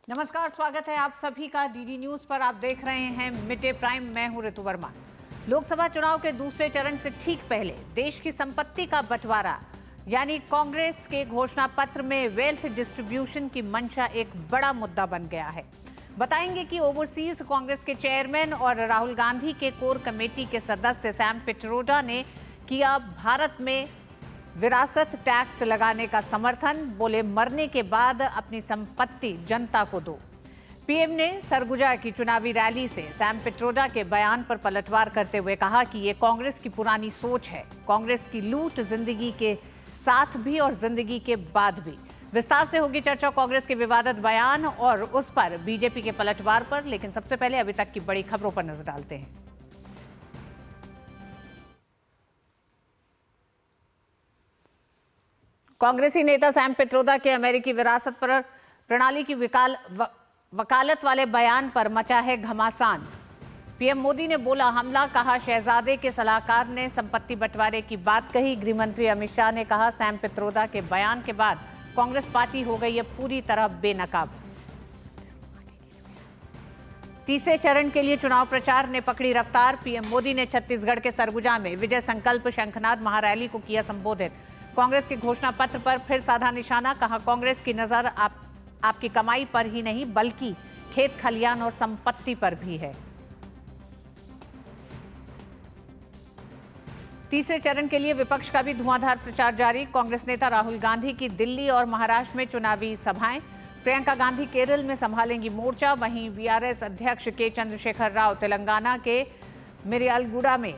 नमस्कार, स्वागत है आप सभी का डीडी न्यूज पर। आप देख रहे हैं मिड डे प्राइम। मैं हूं ऋतु वर्मा। लोकसभा चुनाव के दूसरे चरण से ठीक पहले देश की संपत्ति का बंटवारा यानी कांग्रेस के घोषणा पत्र में वेल्थ डिस्ट्रीब्यूशन की मंशा एक बड़ा मुद्दा बन गया है। बताएंगे कि ओवरसीज कांग्रेस के चेयरमैन और राहुल गांधी के कोर कमेटी के सदस्य सैम पित्रोदा ने किया भारत में विरासत टैक्स लगाने का समर्थन। बोले, मरने के बाद अपनी संपत्ति जनता को दो। पीएम ने सरगुजा की चुनावी रैली से सैम पित्रोदा के बयान पर पलटवार करते हुए कहा कि ये कांग्रेस की पुरानी सोच है। कांग्रेस की लूट जिंदगी के साथ भी और जिंदगी के बाद भी। विस्तार से होगी चर्चा कांग्रेस के विवादित बयान और उस पर बीजेपी के पलटवार पर, लेकिन सबसे पहले अभी तक की बड़ी खबरों पर नजर डालते हैं। कांग्रेसी नेता सैम पित्रोदा के अमेरिकी विरासत पर प्रणाली की वकालत वाले बयान पर मचा है घमासान। पीएम मोदी ने बोला हमला, कहा शहजादे के सलाहकार ने संपत्ति बंटवारे की बात कही। गृहमंत्री अमित शाह ने कहा सैम पित्रोदा के बयान के बाद कांग्रेस पार्टी हो गई है पूरी तरह बेनकाब। तीसरे चरण के लिए चुनाव प्रचार ने पकड़ी रफ्तार। पीएम मोदी ने छत्तीसगढ़ के सरगुजा में विजय संकल्प शंखनाद महारैली को किया संबोधित। कांग्रेस के घोषणा पत्र पर फिर साधा निशाना। कहा कांग्रेस की नजर आपकी कमाई पर ही नहीं बल्कि खेत खलियान और संपत्ति पर भी है। तीसरे चरण के लिए विपक्ष का भी धुआंधार प्रचार जारी। कांग्रेस नेता राहुल गांधी की दिल्ली और महाराष्ट्र में चुनावी सभाएं। प्रियंका गांधी केरल में संभालेंगी मोर्चा। वहीं वीआरएस अध्यक्ष के चंद्रशेखर राव तेलंगाना के मिर्यालगुड़ा में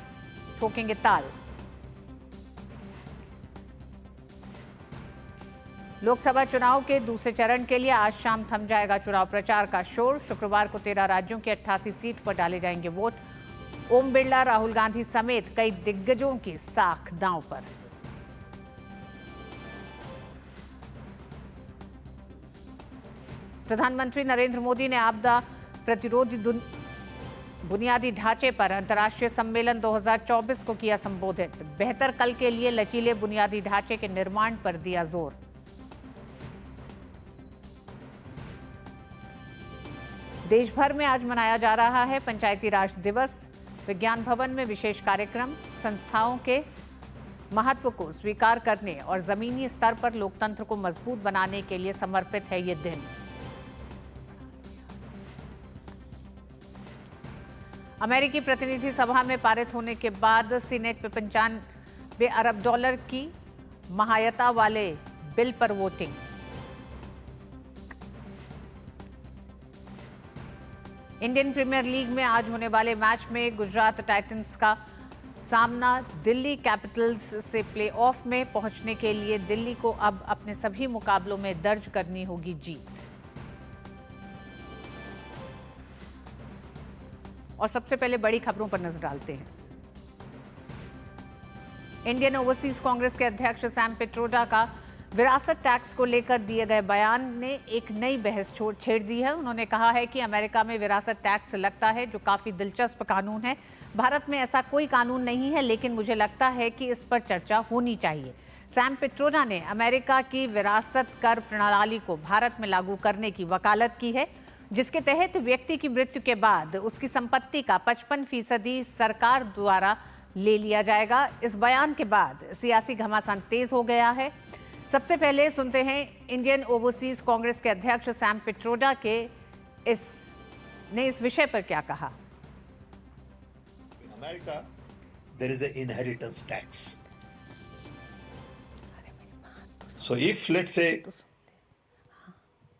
ठोकेंगे ताल। लोकसभा चुनाव के दूसरे चरण के लिए आज शाम थम जाएगा चुनाव प्रचार का शोर। शुक्रवार को 13 राज्यों की 88 सीट पर डाले जाएंगे वोट। ओम बिरला, राहुल गांधी समेत कई दिग्गजों की साख दांव पर। प्रधानमंत्री नरेंद्र मोदी ने आपदा प्रतिरोधी बुनियादी ढांचे पर अंतर्राष्ट्रीय सम्मेलन 2024 को किया संबोधित। बेहतर कल के लिए लचीले बुनियादी ढांचे के निर्माण पर दिया जोर। देश भर में आज मनाया जा रहा है पंचायती राज दिवस। विज्ञान भवन में विशेष कार्यक्रम। संस्थाओं के महत्व को स्वीकार करने और जमीनी स्तर पर लोकतंत्र को मजबूत बनाने के लिए समर्पित है ये दिन। अमेरिकी प्रतिनिधि सभा में पारित होने के बाद सीनेट में $95 अरब की महायता वाले बिल पर वोटिंग। इंडियन प्रीमियर लीग में आज होने वाले मैच में गुजरात टाइटंस का सामना दिल्ली कैपिटल्स से प्लेऑफ में पहुंचने के लिए दिल्ली को अब अपने सभी मुकाबलों में दर्ज करनी होगी जीत। और सबसे पहले बड़ी खबरों पर नजर डालते हैं। इंडियन ओवरसीज कांग्रेस के अध्यक्ष सैम पित्रोदा का विरासत टैक्स को लेकर दिए गए बयान ने एक नई बहस छेड़ दी है। उन्होंने कहा है कि अमेरिका में विरासत टैक्स लगता है जो काफी दिलचस्प कानून है। भारत में ऐसा कोई कानून नहीं है, लेकिन मुझे लगता है कि इस पर चर्चा होनी चाहिए। सैम पित्रोदा ने अमेरिका की विरासत कर प्रणाली को भारत में लागू करने की वकालत की है, जिसके तहत व्यक्ति की मृत्यु के बाद उसकी संपत्ति का 55% सरकार द्वारा ले लिया जाएगा। इस बयान के बाद सियासी घमासान तेज हो गया है। सबसे पहले सुनते हैं इंडियन ओवरसीज कांग्रेस के अध्यक्ष सैम पित्रोदा के इस विषय पर क्या कहा। In America, there is an inheritance tax. So if, let's say,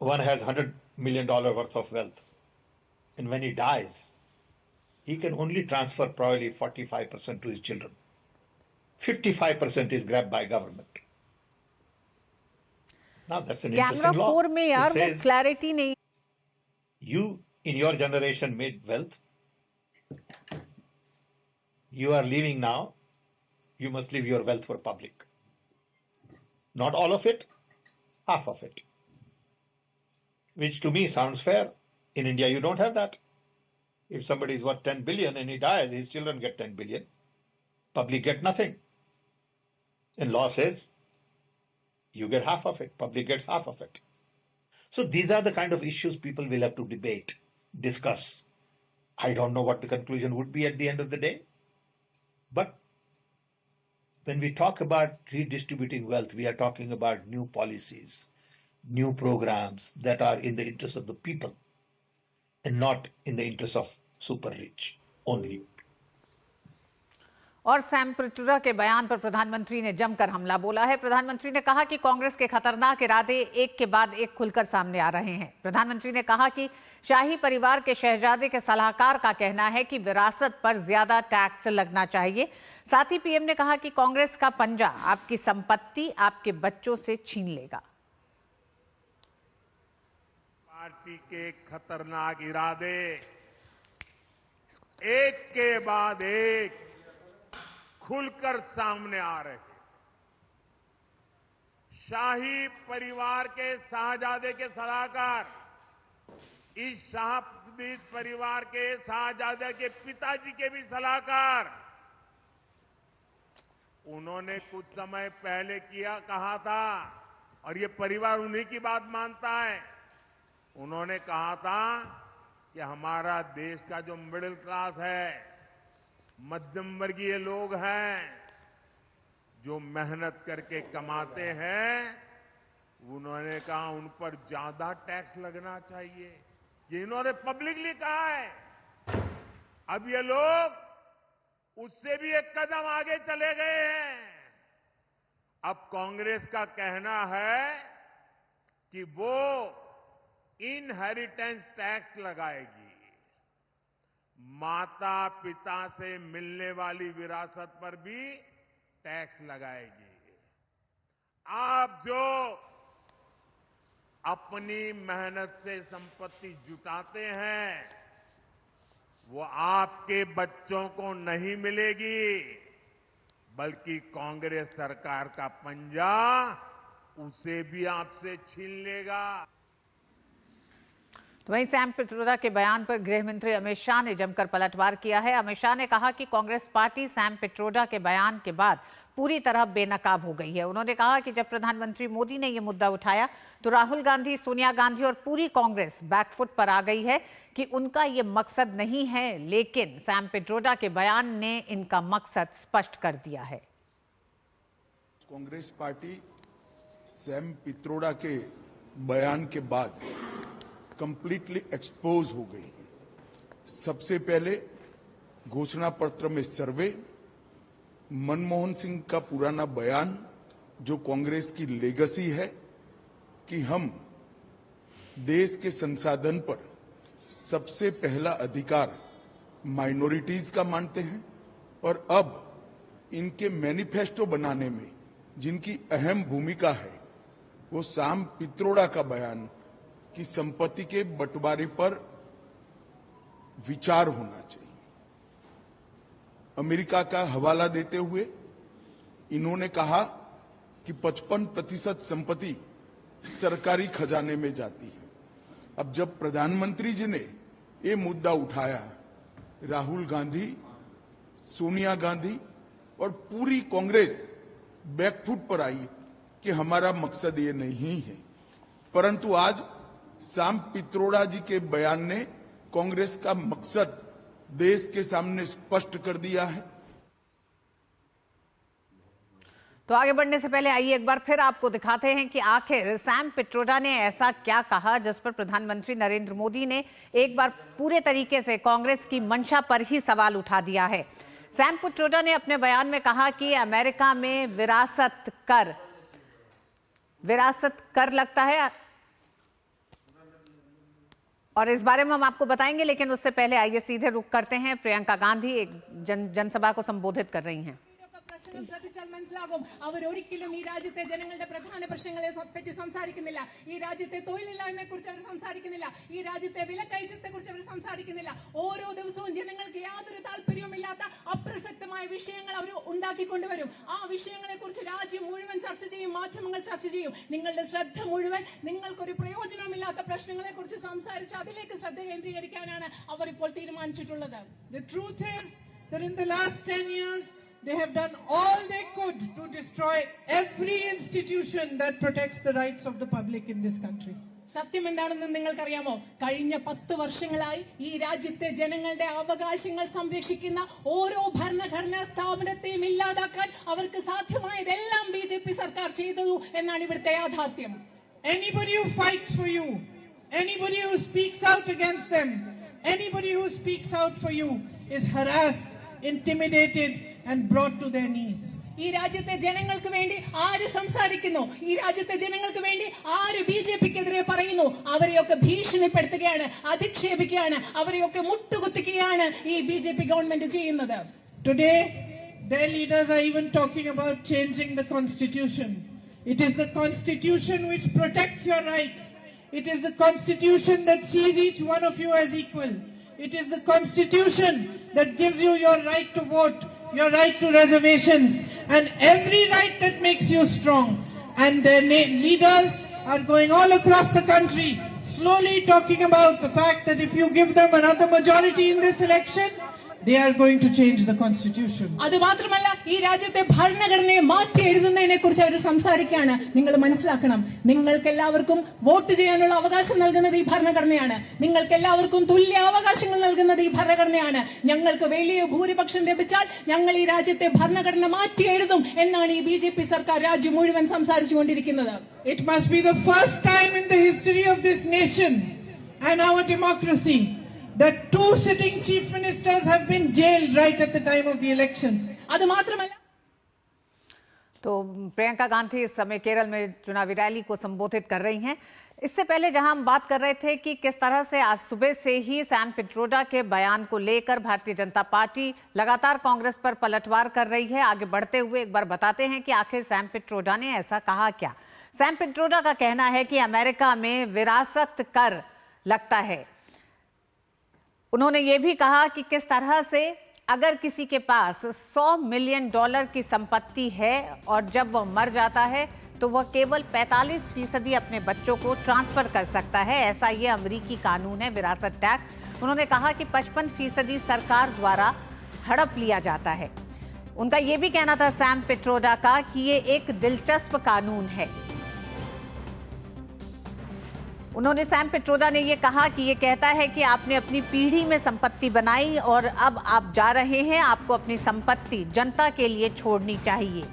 one has $100 million worth of wealth, and when he dies, he can only transfer probably 45% to his children. 55% is grabbed by government. Now that's an interesting law. 4 में यार वो clarity नहीं। You in your generation made wealth. You are leaving now. You must leave your wealth for public. Not all of it, half of it. Which to me sounds fair. In India, you don't have that. If somebody is worth 10 billion and he dies, his children get 10 billion. Public get nothing. And law says you get half of it, public gets half of it. So these are the kind of issues people will have to debate, discuss. I don't know what the conclusion would be at the end of the day. But when we talk about redistributing wealth, we are talking about new policies, new programs that are in the interest of the people and not in the interest of super rich only. और Sam Pitroda के बयान पर प्रधानमंत्री ने जमकर हमला बोला है। प्रधानमंत्री ने कहा कि कांग्रेस के खतरनाक इरादे एक के बाद एक खुलकर सामने आ रहे हैं। प्रधानमंत्री ने कहा कि शाही परिवार के शहजादे के सलाहकार का कहना है कि विरासत पर ज्यादा टैक्स लगना चाहिए। साथ ही पीएम ने कहा कि कांग्रेस का पंजा आपकी संपत्ति आपके बच्चों से छीन लेगा। पार्टी के खतरनाक इरादे एक के बाद एक खुलकर सामने आ रहे हैं। शाही परिवार के शाहजादे के सलाहकार, इस शाही परिवार के शाहजादे के पिताजी के भी सलाहकार, उन्होंने कुछ समय पहले कहा था, और ये परिवार उन्हीं की बात मानता है। उन्होंने कहा था कि हमारा देश का जो मिडिल क्लास है, मध्यम वर्गीय लोग हैं, जो मेहनत करके कमाते हैं, उन्होंने कहा उन पर ज्यादा टैक्स लगना चाहिए। ये इन्होंने पब्लिकली कहा है। अब ये लोग उससे भी एक कदम आगे चले गए हैं। अब कांग्रेस का कहना है कि वो इनहेरिटेंस टैक्स लगाएगी, माता पिता से मिलने वाली विरासत पर भी टैक्स लगाएगी। आप जो अपनी मेहनत से संपत्ति जुटाते हैं, वो आपके बच्चों को नहीं मिलेगी, बल्कि कांग्रेस सरकार का पंजा उसे भी आपसे छीन लेगा। तो वहीं सैम पित्रोदा के बयान पर गृह मंत्री अमित शाह ने जमकर पलटवार किया है। अमित शाह ने कहा कि कांग्रेस पार्टी सैम पित्रोदा के बयान के बाद पूरी तरह बेनकाब हो गई है। उन्होंने कहा कि जब प्रधानमंत्री मोदी ने यह मुद्दा उठाया तो राहुल गांधी, सोनिया गांधी और पूरी कांग्रेस बैकफुट पर आ गई है कि उनका ये मकसद नहीं है, लेकिन सैम पित्रोदा के बयान ने इनका मकसद स्पष्ट कर दिया है। कांग्रेस पार्टी सैम पित्रोदा के बयान के बाद कंप्लीटली एक्सपोज हो गई। सबसे पहले घोषणा पत्र में सर्वे, मनमोहन सिंह का पुराना बयान जो कांग्रेस की लेगेसी है कि हम देश के संसाधन पर सबसे पहला अधिकार माइनॉरिटीज का मानते हैं, और अब इनके मैनिफेस्टो बनाने में जिनकी अहम भूमिका है वो सैम पित्रोदा का बयान कि संपत्ति के बंटवारे पर विचार होना चाहिए। अमेरिका का हवाला देते हुए इन्होंने कहा कि 55% संपत्ति सरकारी खजाने में जाती है। अब जब प्रधानमंत्री जी ने ये मुद्दा उठाया, राहुल गांधी, सोनिया गांधी और पूरी कांग्रेस बैकफुट पर आई कि हमारा मकसद ये नहीं है। परंतु आज सैम पित्रोदा जी के बयान ने कांग्रेस का मकसद देश के सामने स्पष्ट कर दिया है। तो आगे बढ़ने से पहले आइए एक बार फिर आपको दिखाते हैं कि आखिर सैम पित्रोदा ने ऐसा क्या कहा जिस पर प्रधानमंत्री नरेंद्र मोदी ने एक बार पूरे तरीके से कांग्रेस की मंशा पर ही सवाल उठा दिया है। सैम पित्रोदा ने अपने बयान में कहा कि अमेरिका में विरासत कर लगता है, और इस बारे में हम आपको बताएंगे, लेकिन उससे पहले आइए सीधे रुख करते हैं। प्रियंका गांधी एक जनसभा को संबोधित कर रही हैं। ശ്രദ്ധിച്ചാൽ മനസ്സിലാകും അവർ ഒരിക്കലും ഈ രാജ്യത്തെ ജനങ്ങളുടെ പ്രധാന പ്രശ്നങ്ങളെ പറ്റി സംസാരിക്കുന്നില്ല. ഈ രാജ്യത്തെ തൊഴിലില്ലായ്മയെ കുറിച്ച് അവർ സംസാരിക്കുന്നില്ല. ഈ രാജ്യത്തെ വിലക്കയറ്റത്തെ കുറിച്ച് അവർ സംസാരിക്കുന്നില്ല. ഓരോ ദിവസവും ജനങ്ങൾക്ക് യാതൊരു താല്പര്യവുമില്ലാത്ത അപ്രസക്തമായ വിഷയങ്ങൾ അവർ ഉണ്ടാക്കിക്കൊണ്ടുവരും. ആ വിഷയങ്ങളെ കുറിച്ച് രാജ്യം മുഴുവൻ ചർച്ച ചെയ്യും, മാധ്യമങ്ങൾ ചർച്ച ചെയ്യും. നിങ്ങളുടെ ശ്രദ്ധ മുഴുവൻ നിങ്ങൾക്കൊരു പ്രയോജനമില്ലാത്ത പ്രശ്നങ്ങളെ കുറിച്ച് സംസാരിച്ച് അതിലേക്ക് ശ്രദ്ധ കേന്ദ്രീകരിക്കാനാണ് അവർ ഇപ്പോൾ തീരുമാനിച്ചിട്ടുള്ളത്. The truth is that in the last 10 years they have done all they could to destroy every institution that protects the rights of the public in this country. സത്യം എന്താണെന്ന് നിങ്ങൾക്കറിയാമോ? കഴിഞ്ഞ 10 വർഷങ്ങളായി ഈ രാജ്യത്തെ ജനങ്ങളുടെ അവകാശങ്ങൾ സംരക്ഷിക്കുന്ന ഓരോ ഭരണഘടനാ സ്ഥാപനത്തെയും ഇല്ലാതാക്കാൻ അവർക്ക് സാധ്യമായതെല്ലാം BJP സർക്കാർ ചെയ്തു എന്നാണ് ഇവിടുത്തെ യാഥാർത്ഥ്യം. Anybody who fights for you, anybody who speaks out against them, anybody who speaks out for you is harassed, intimidated and brought to their knees. ഈ രാജ്യത്തെ ജനങ്ങൾക്ക് വേണ്ടി ആര് സംസാരിക്കുന്നു, ഈ രാജ്യത്തെ ജനങ്ങൾക്ക് വേണ്ടി ആര് BJPക്കെതിരെ പറയുന്നു, അവരെയൊക്കെ ഭീഷണിപ്പെടുത്തുകയാണ്, അധിക്ഷേപിക്കുകയാണ്, അവരെയൊക്കെ മുട്ടുകുത്തിക്കുകയാണ് ഈ BJP ഗവൺമെന്റ് ചെയ്യുന്നത്. Today, their leaders are even talking about changing the constitution. It is the constitution which protects your rights. It is the constitution that sees each one of you as equal. It is the constitution that gives you your right to vote, your right to reservations, and every right that makes you strong. And their leaders are going all across the country, slowly talking about the fact that if you give them another majority in this election, they are going to change the constitution. അത് മാത്രമല്ല, ഈ രാജ്യത്തെ ഭരണഘടനയെ മാറ്റി എഴുതുന്നതിനെ കുറിച്ച് അവർ സംസാരിക്കുകയാണ്. നിങ്ങൾ മനസ്സിലാക്കണം, നിങ്ങൾക്ക് എല്ലാവർക്കും വോട്ട് ചെയ്യാനുള്ള അവകാശം നൽകുന്നത് ഈ ഭരണഘടനയാണ്. നിങ്ങൾക്ക് എല്ലാവർക്കും തുല്യ അവകാശങ്ങൾ നൽകുന്നത് ഈ ഭരണഘടനയാണ്. ഞങ്ങൾക്ക് വലിയ ഭൂരിപക്ഷം ലഭിച്ചാൽ ഞങ്ങൾ ഈ രാജ്യത്തെ ഭരണഘടന മാറ്റി എഴുതും എന്നാണ് ഈ BJP സർക്കാർ രാജ്യം മുഴുവൻ സംസാരിച്ചുകൊണ്ടിരിക്കുന്നത്. It must be the first time in the history of this nation and our democracy that 2 sitting chief ministers have been jailed right at the time of the elections. അത് മാത്രമല്ല, तो प्रियंका गांधी इस समय केरल में चुनावी रैली को संबोधित कर रही हैं। इससे पहले जहां हम बात कर रहे थे कि किस तरह से आज सुबह से ही सैम पिट्रोडा के बयान को लेकर भारतीय जनता पार्टी लगातार कांग्रेस पर पलटवार कर रही है, आगे बढ़ते हुए एक बार बताते हैं कि आखिर सैम पिट्रोडा ने ऐसा कहा क्या। सैम पिट्रोडा का कहना है कि अमेरिका में विरासत कर लगता है। उन्होंने ये भी कहा कि किस तरह से अगर किसी के पास $100 मिलियन की संपत्ति है और जब वह मर जाता है तो वह केवल 45% अपने बच्चों को ट्रांसफर कर सकता है। ऐसा ये अमेरिकी कानून है, विरासत टैक्स। उन्होंने कहा कि 55% सरकार द्वारा हड़प लिया जाता है। उनका ये भी कहना था सैम पिट्रोडा का कि ये एक दिलचस्प कानून है। उन्होंने सैम पिट्रोडा ने ये कहा कि ये कहता है कि आपने अपनी पीढ़ी में संपत्ति बनाई और अब आप जा रहे हैं, आपको अपनी संपत्ति जनता के लिए छोड़नी चाहिए।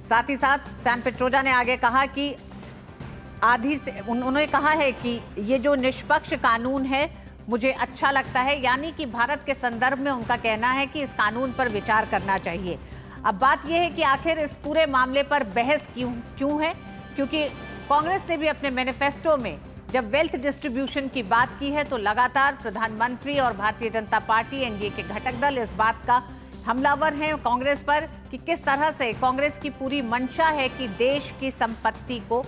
साथ ही साथ सैम पिट्रोडा ने आगे कहा कि उन्होंने कहा है कि ये जो निष्पक्ष कानून है मुझे अच्छा लगता है, यानी कि भारत के संदर्भ में उनका कहना है कि इस कानून पर विचार करना चाहिए। अब बात यह है कि आखिर इस पूरे मामले पर बहस क्यों है, क्योंकि कांग्रेस ने भी अपने मैनिफेस्टो में जब वेल्थ डिस्ट्रीब्यूशन की बात की है तो लगातार प्रधानमंत्री और भारतीय जनता पार्टी एनडीए के घटक दल इस बात का हमलावर हैं कांग्रेस पर कि किस तरह से कांग्रेस की पूरी मंशा है कि देश की संपत्ति को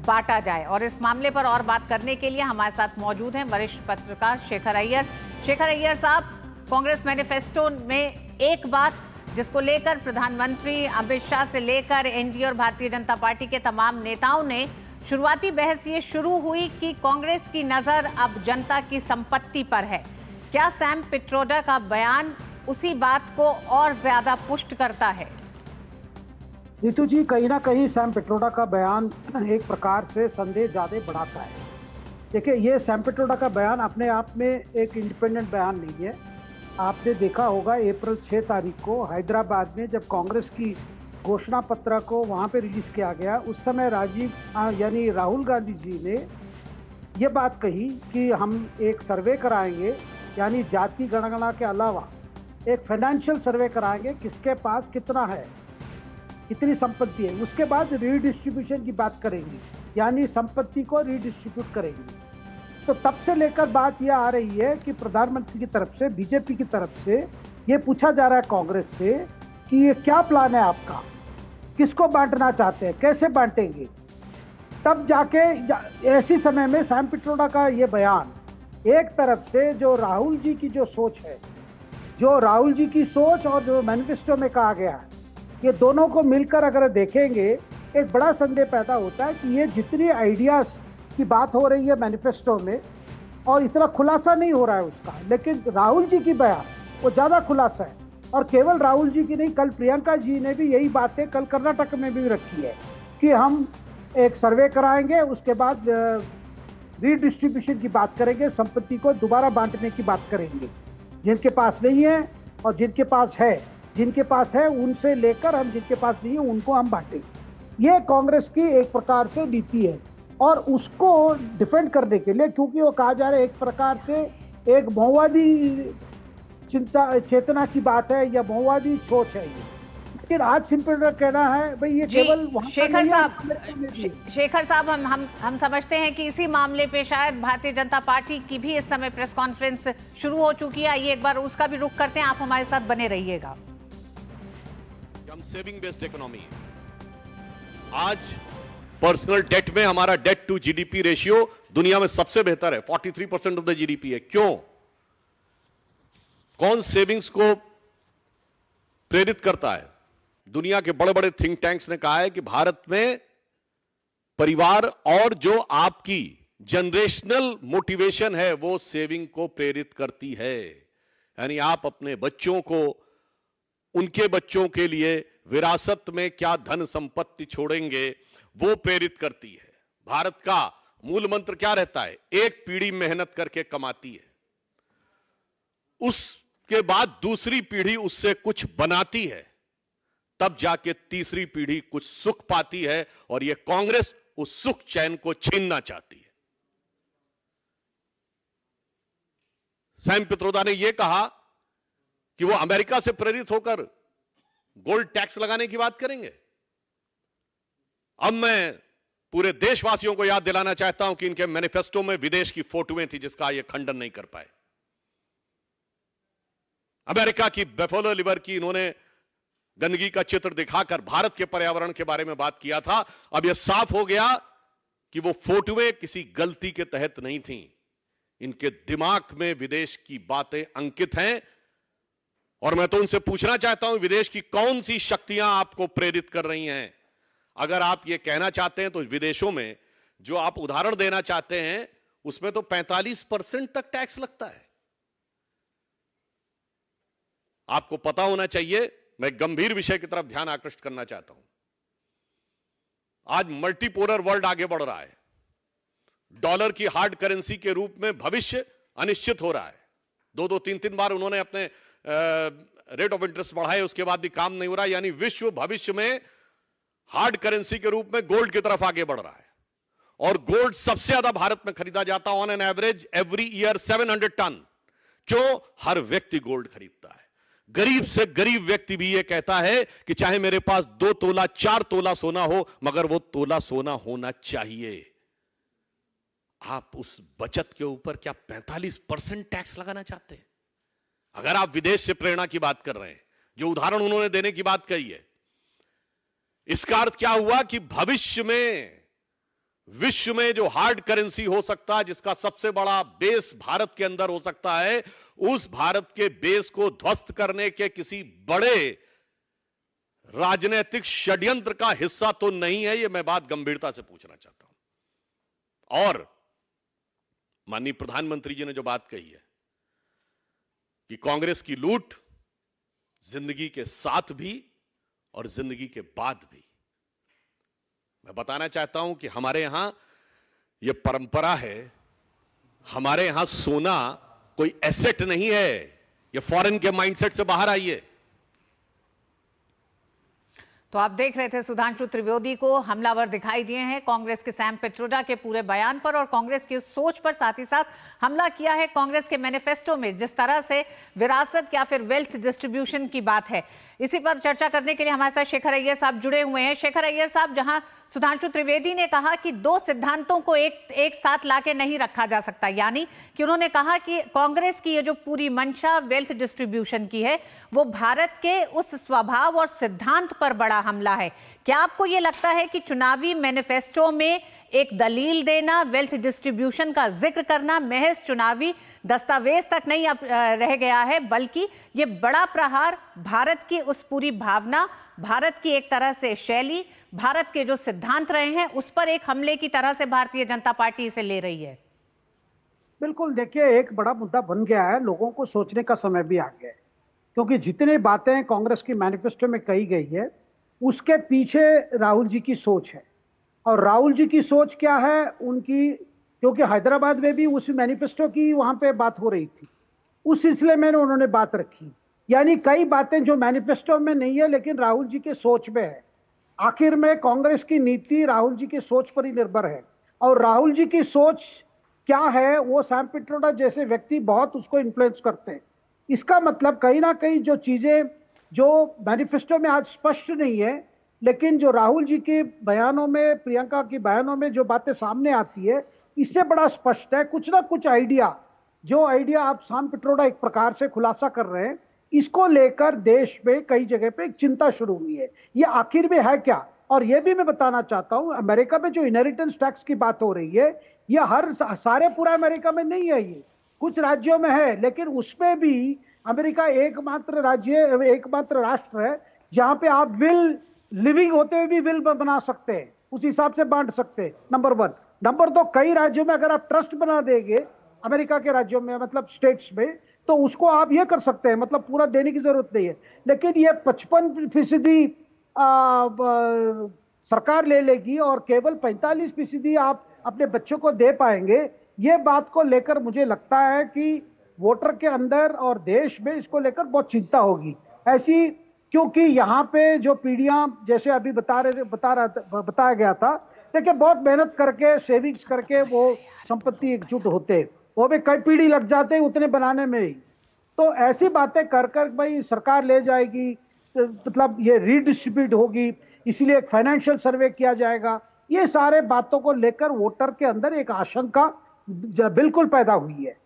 बांटा जाए। और इस मामले पर और बात करने के लिए हमारे साथ मौजूद हैं वरिष्ठ पत्रकार शेखर अय्यर। शेखर अय्यर साहब, कांग्रेस मैनिफेस्टो में एक बात जिसको लेकर प्रधानमंत्री अमित शाह से लेकर एनडीए और भारतीय जनता पार्टी के तमाम नेताओं ने शुरुआती बहस ये शुरू हुई कि कांग्रेस की नजर अब जनता की संपत्ति पर है। क्या सैम पिट्रोडा का बयान उसी बात को और ज्यादा पुष्ट करता है? नीतू जी, कहीं ना कहीं सैम पिट्रोडा का बयान एक प्रकार से संदेह ज्यादा बढ़ाता है। देखिए, ये सैम पिट्रोडा का बयान अपने आप में एक इंडिपेंडेंट बयान नहीं है। आपने देखा होगा अप्रैल 6 तारीख को हैदराबाद में जब कांग्रेस की घोषणा पत्र को वहाँ पे रिलीज किया गया, उस समय राहुल गांधी जी ने ये बात कही कि हम एक सर्वे कराएंगे, यानी जाति गणना के अलावा एक फाइनेंशियल सर्वे कराएंगे, किसके पास कितना है, कितनी संपत्ति है। उसके बाद रीडिस्ट्रीब्यूशन की बात करेंगे, यानी संपत्ति को रीडिस्ट्रीब्यूट करेंगे। तो तब से लेकर बात यह आ रही है कि प्रधानमंत्री की तरफ से, बीजेपी की तरफ से ये पूछा जा रहा है कांग्रेस से कि ये क्या प्लान है आपका, किसको बांटना चाहते हैं, कैसे बांटेंगे। तब जाके ऐसी समय में सैम पिट्रोडा का ये बयान एक तरफ से जो राहुल जी की जो सोच है, जो राहुल जी की सोच और जो मैनिफेस्टो में कहा गया है, ये दोनों को मिलकर अगर देखेंगे एक बड़ा संदेह पैदा होता है कि ये जितनी आइडियाज की बात हो रही है मैनिफेस्टो में और इतना खुलासा नहीं हो रहा है उसका, लेकिन राहुल जी की बयान वो ज़्यादा खुलासा है। और केवल राहुल जी की नहीं, कल प्रियंका जी ने भी यही बातें कल कर्नाटक में भी रखी है कि हम एक सर्वे कराएंगे, उसके बाद रीडिस्ट्रीब्यूशन की बात करेंगे, संपत्ति को दोबारा बांटने की बात करेंगे। जिनके पास नहीं है और जिनके पास है उनसे लेकर हम जिनके पास नहीं है उनको हम बांटेंगे। ये कांग्रेस की एक प्रकार से नीति है और उसको डिफेंड करने के लिए, क्योंकि वो कहा जा रहा है एक प्रकार से एक माओवादी चेतना की बात है या माओवादी सोच है ये। लेकिन आज सिंपल कहना है भाई ये केवल वहां शेखर साहब हम समझते हैं कि इसी मामले पे शायद भारतीय जनता पार्टी की भी इस समय प्रेस कॉन्फ्रेंस शुरू हो चुकी है। आइए एक बार उसका भी रुख करते हैं, आप हमारे साथ बने रहिएगा। हम सेविंग बेस्ड इकोनॉमी है। आज पर्सनल डेट में हमारा डेट टू जीडीपी रेशियो दुनिया में सबसे बेहतर है, 43% ऑफ द जीडीपी है। क्यों? कौन सेविंग्स को प्रेरित करता है? दुनिया के बड़े बड़े थिंक टैंक्स ने कहा है कि भारत में परिवार और जो आपकी जनरेशनल मोटिवेशन है वो सेविंग को प्रेरित करती है। यानी आप अपने बच्चों को, उनके बच्चों के लिए विरासत में क्या धन संपत्ति छोड़ेंगे वो प्रेरित करती है। भारत का मूल मंत्र क्या रहता है? एक पीढ़ी मेहनत करके कमाती है, उसके बाद दूसरी पीढ़ी उससे कुछ बनाती है, तब जाके तीसरी पीढ़ी कुछ सुख पाती है। और यह कांग्रेस उस सुख चैन को छीनना चाहती है। सैम पित्रोदा ने यह कहा कि वो अमेरिका से प्रेरित होकर गोल्ड टैक्स लगाने की बात करेंगे। अब मैं पूरे देशवासियों को याद दिलाना चाहता हूं कि इनके मैनिफेस्टो में विदेश की फोटोएं थी जिसका ये खंडन नहीं कर पाए। अमेरिका की बेफोलो लिवर की इन्होंने गंदगी का चित्र दिखाकर भारत के पर्यावरण के बारे में बात किया था। अब यह साफ हो गया कि वो फोटोएं किसी गलती के तहत नहीं थीं, इनके दिमाग में विदेश की बातें अंकित हैं। और मैं तो उनसे पूछना चाहता हूं, विदेश की कौन सी शक्तियां आपको प्रेरित कर रही हैं? अगर आप ये कहना चाहते हैं तो विदेशों में जो आप उदाहरण देना चाहते हैं उसमें तो 45% तक टैक्स लगता है। आपको पता होना चाहिए, मैं गंभीर विषय की तरफ ध्यान आकृष्ट करना चाहता हूं। आज मल्टीपोलर वर्ल्ड आगे बढ़ रहा है। डॉलर की हार्ड करेंसी के रूप में भविष्य अनिश्चित हो रहा है। 2-2, 3-3 बार उन्होंने अपने रेट ऑफ इंटरेस्ट बढ़ाए, उसके बाद भी काम नहीं हो रहा। यानी विश्व भविष्य में हार्ड करेंसी के रूप में गोल्ड की तरफ आगे बढ़ रहा है। और गोल्ड सबसे ज्यादा भारत में खरीदा जाता है, on an average every year 700 tonne. क्यों? हर व्यक्ति गोल्ड खरीदता है। गरीब से गरीब व्यक्ति भी यह कहता है कि चाहे मेरे पास 2 तोला 4 तोला सोना हो, मगर वो तोला सोना होना चाहिए। आप उस बचत के ऊपर क्या 45% टैक्स लगाना चाहते हैं? अगर आप विदेश से प्रेरणा की बात कर रहे हैं, जो उदाहरण उन्होंने देने की बात कही है, इसका अर्थ क्या हुआ कि भविष्य में विश्व में जो हार्ड करेंसी हो सकता है, जिसका सबसे बड़ा बेस भारत के अंदर हो सकता है, उस भारत के बेस को ध्वस्त करने के किसी बड़े राजनीतिक षड्यंत्र का हिस्सा तो नहीं है। यह मैं बात गंभीरता से पूछना चाहता हूं। और माननीय प्रधानमंत्री जी ने जो बात कही है कि कांग्रेस की लूट जिंदगी के साथ भी और जिंदगी के बाद भी, मैं बताना चाहता हूं कि हमारे यहां यह परंपरा है। हमारे यहां सोना कोई एसेट नहीं है। यह फॉरेन के माइंडसेट से बाहर आइए। तो आप देख रहे थे सुधांशु त्रिवेदी को हमलावर दिखाई दिए हैं कांग्रेस के सैम पित्रोदा के पूरे बयान पर और कांग्रेस की सोच पर, साथ ही साथ हमला किया है कांग्रेस के मैनिफेस्टो में जिस तरह से विरासत या फिर वेल्थ डिस्ट्रीब्यूशन की बात है। इसी पर चर्चा करने के लिए हमारे साथ शेखर अय्यर साहब जुड़े हुए हैं। शेखर अय्यर साहब, जहां सुधांशु त्रिवेदी ने कहा कि 2 सिद्धांतों को एक साथ लाके नहीं रखा जा सकता, यानी कि उन्होंने कहा कि कांग्रेस की ये जो पूरी मंशा वेल्थ डिस्ट्रीब्यूशन की है वो भारत के उस स्वभाव और सिद्धांत पर बड़ा हमला है। क्या आपको ये लगता है कि चुनावी मैनिफेस्टो में एक दलील देना, वेल्थ डिस्ट्रीब्यूशन का जिक्र करना महज चुनावी दस्तावेज तक नहीं अब रह गया है, बल्कि ये बड़ा प्रहार भारत की उस पूरी भावना, भारत की एक तरह से शैली, भारत के जो सिद्धांत रहे हैं उस पर एक हमले की तरह से भारतीय जनता पार्टी इसे ले रही है? बिल्कुल, देखिए एक बड़ा मुद्दा बन गया है, लोगों को सोचने का समय भी आ गया है, क्योंकि जितनी बातें कांग्रेस की मैनिफेस्टो में कही गई है उसके पीछे राहुल जी की सोच है। और राहुल जी की सोच क्या है उनकी, क्योंकि हैदराबाद में भी उस मैनिफेस्टो की वहां पे बात हो रही थी, उस सिलसिले में उन्होंने बात रखी। यानी कई बातें जो मैनिफेस्टो में नहीं है लेकिन राहुल जी के सोच में है। आखिर में कांग्रेस की नीति राहुल जी की सोच पर ही निर्भर है, और राहुल जी की सोच क्या है वो सैम पिट्रोडा जैसे व्यक्ति बहुत उसको इन्फ्लुएंस करते हैं। इसका मतलब कहीं ना कहीं जो चीजें जो मैनिफेस्टो में आज स्पष्ट नहीं है, लेकिन जो राहुल जी के बयानों में, प्रियंका की बयानों में जो बातें सामने आती है, इससे बड़ा स्पष्ट है कुछ ना कुछ आइडिया, जो आइडिया आप सैम पिट्रोडा एक प्रकार से खुलासा कर रहे हैं, इसको लेकर देश में कई जगह पे एक चिंता शुरू हुई है। ये आखिर में है क्या? और ये भी मैं बताना चाहता हूं, अमेरिका में जो इनहेरिटेंस टैक्स की बात हो रही है, ये हर सारे पूरा अमेरिका में नहीं है, ये कुछ राज्यों में है, लेकिन उसमें भी अमेरिका एकमात्र राज्य, एकमात्र राष्ट्र है जहां पे आप विल लिविंग होते हुए भी विल बना सकते हैं, उस हिसाब से बांट सकते हैं, नंबर 1। नंबर 2, कई राज्यों में अगर आप ट्रस्ट बना देंगे, अमेरिका के राज्यों में मतलब स्टेट्स में, तो उसको आप ये कर सकते हैं, मतलब पूरा देने की जरूरत नहीं है। लेकिन ये 55% सरकार ले लेगी और केवल 45% आप अपने बच्चों को दे पाएंगे, ये बात को लेकर मुझे लगता है कि वोटर के अंदर और देश में इसको लेकर बहुत चिंता होगी ऐसी, क्योंकि यहाँ पे जो पीढ़ियां जैसे अभी बताया गया था, देखिए बहुत मेहनत करके सेविंग्स करके वो संपत्ति एकजुट होते, वो भी कई पीढ़ी लग जाते हैं उतने बनाने में ही। तो ऐसी बातें कर कर भाई सरकार ले जाएगी, मतलब ये रीडिस्ट्रीब्यूट होगी, इसलिए एक फाइनेंशियल सर्वे किया जाएगा, ये सारे बातों को लेकर वोटर के अंदर एक आशंका बिल्कुल पैदा हुई है।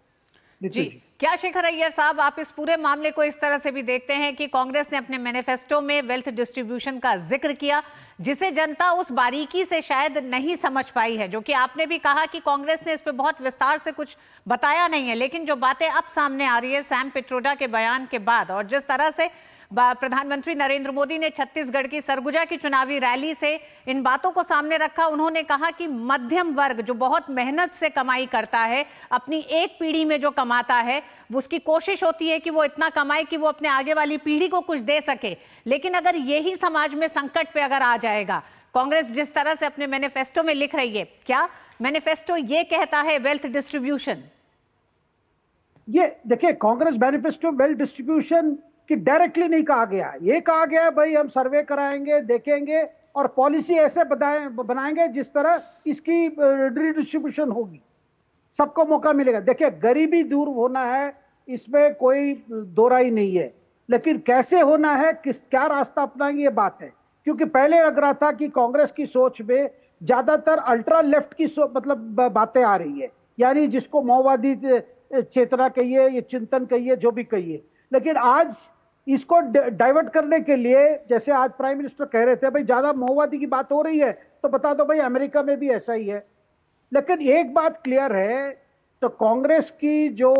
जी, क्या शेखर अय्यर साहब, आप इस पूरे मामले को इस तरह से भी देखते हैं कि कांग्रेस ने अपने मैनिफेस्टो में वेल्थ डिस्ट्रीब्यूशन का जिक्र किया, जिसे जनता उस बारीकी से शायद नहीं समझ पाई है, जो कि आपने भी कहा कि कांग्रेस ने इस पे बहुत विस्तार से कुछ बताया नहीं है, लेकिन जो बातें अब सामने आ रही है सैम पिट्रोडा के बयान के बाद, और जिस तरह से प्रधानमंत्री नरेंद्र मोदी ने छत्तीसगढ़ की सरगुजा की चुनावी रैली से इन बातों को सामने रखा, उन्होंने कहा कि मध्यम वर्ग जो बहुत मेहनत से कमाई करता है, अपनी एक पीढ़ी में जो कमाता है, उसकी कोशिश होती है कि वो इतना कमाए कि वो अपने आगे वाली पीढ़ी को कुछ दे सके। लेकिन अगर यही समाज में संकट पे अगर आ जाएगा, कांग्रेस जिस तरह से अपने मैनिफेस्टो में लिख रही है, क्या मैनिफेस्टो ये कहता है वेल्थ डिस्ट्रीब्यूशन? ये देखिए, कांग्रेस मैनिफेस्टो वेल्थ डिस्ट्रीब्यूशन कि डायरेक्टली नहीं कहा गया, ये कहा गया भाई हम सर्वे कराएंगे, देखेंगे और पॉलिसी ऐसे बनाएंगे जिस तरह इसकी रिडिस्ट्रीब्यूशन होगी, सबको मौका मिलेगा। देखिए, गरीबी दूर होना है, इसमें कोई दो राय नहीं है, लेकिन कैसे होना है, क्या रास्ता अपनाएंगे, ये बात है। क्योंकि पहले लग रहा था कि कांग्रेस की सोच में ज्यादातर अल्ट्रा लेफ्ट की मतलब बातें आ रही है, यानी जिसको माओवादी चेतना कहिए, ये चिंतन कहिए, जो भी कहिए। लेकिन आज इसको डाइवर्ट करने के लिए, जैसे आज प्राइम मिनिस्टर कह रहे थे भाई ज्यादा माओवादी की बात हो रही है तो बता दो भाई अमेरिका में भी ऐसा ही है। लेकिन एक बात क्लियर है, तो कांग्रेस की जो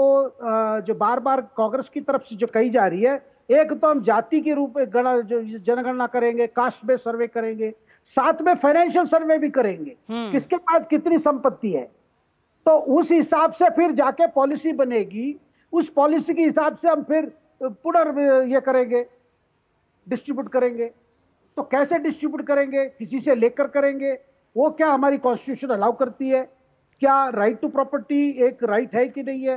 बार बार कांग्रेस की तरफ से जो कही जा रही है, एक तो हम जाति के रूप में जनगणना करेंगे, कास्ट बेस्ड सर्वे करेंगे, साथ में फाइनेंशियल सर्वे भी करेंगे, किसके पास कितनी संपत्ति है, तो उस हिसाब से फिर जाके पॉलिसी बनेगी, उस पॉलिसी के हिसाब से हम फिर ये करेंगे, डिस्ट्रीब्यूट करेंगे। तो कैसे डिस्ट्रीब्यूट करेंगे, किसी से लेकर करेंगे, वो क्या हमारी कॉन्स्टिट्यूशन अलाउ करती है, क्या राइट टू प्रॉपर्टी एक राइट है कि नहीं है।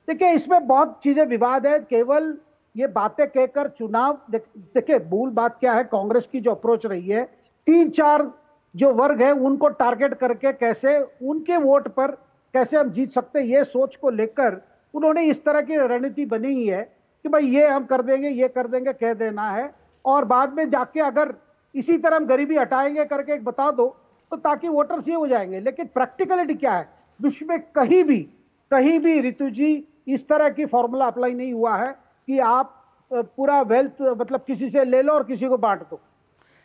देखिए, इसमें बहुत चीजें विवाद है, केवल ये बातें कहकर चुनाव, देखिए मूल बात क्या है, कांग्रेस की जो अप्रोच रही है, 3-4 जो वर्ग है उनको टारगेट करके कैसे उनके वोट पर कैसे हम जीत सकते हैं, ये सोच को लेकर उन्होंने इस तरह की रणनीति बनी ही है कि भाई ये हम कर देंगे, ये कर देंगे, कह देना है, और बाद में जाके अगर इसी तरह हम गरीबी हटाएंगे करके एक बता दो, तो ताकि वोटर्स ये हो जाएंगे। लेकिन प्रैक्टिकलिटी क्या है, विश्व में कहीं भी ऋतु जी इस तरह की फॉर्मूला अप्लाई नहीं हुआ है कि आप पूरा वेल्थ मतलब किसी से ले लो और किसी को बांट दो।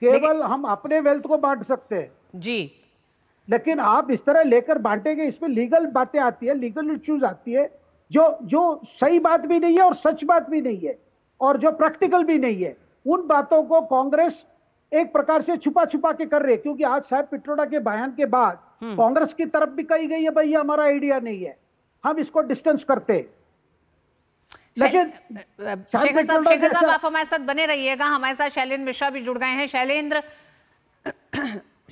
केवल हम अपने वेल्थ को बांट सकते हैं जी, लेकिन आप इस तरह लेकर बांटेंगे, इसमें लीगल बातें आती है, लीगल इश्यूज आती है, जो सही बात भी नहीं है और सच बात भी नहीं है, और जो प्रैक्टिकल भी नहीं है। उन बातों को कांग्रेस एक प्रकार से छुपा के कर रही है, क्योंकि आज साहब पिट्रोडा के बयान के बाद कांग्रेस की तरफ भी कही गई है भाई ये हमारा आइडिया नहीं है, हम इसको डिस्टेंस करते हैं। लेकिन शेखर साहब आप हमारे साथ बने रहिएगा, हमारे साथ शैलेंद्र मिश्रा भी जुड़ गए हैं।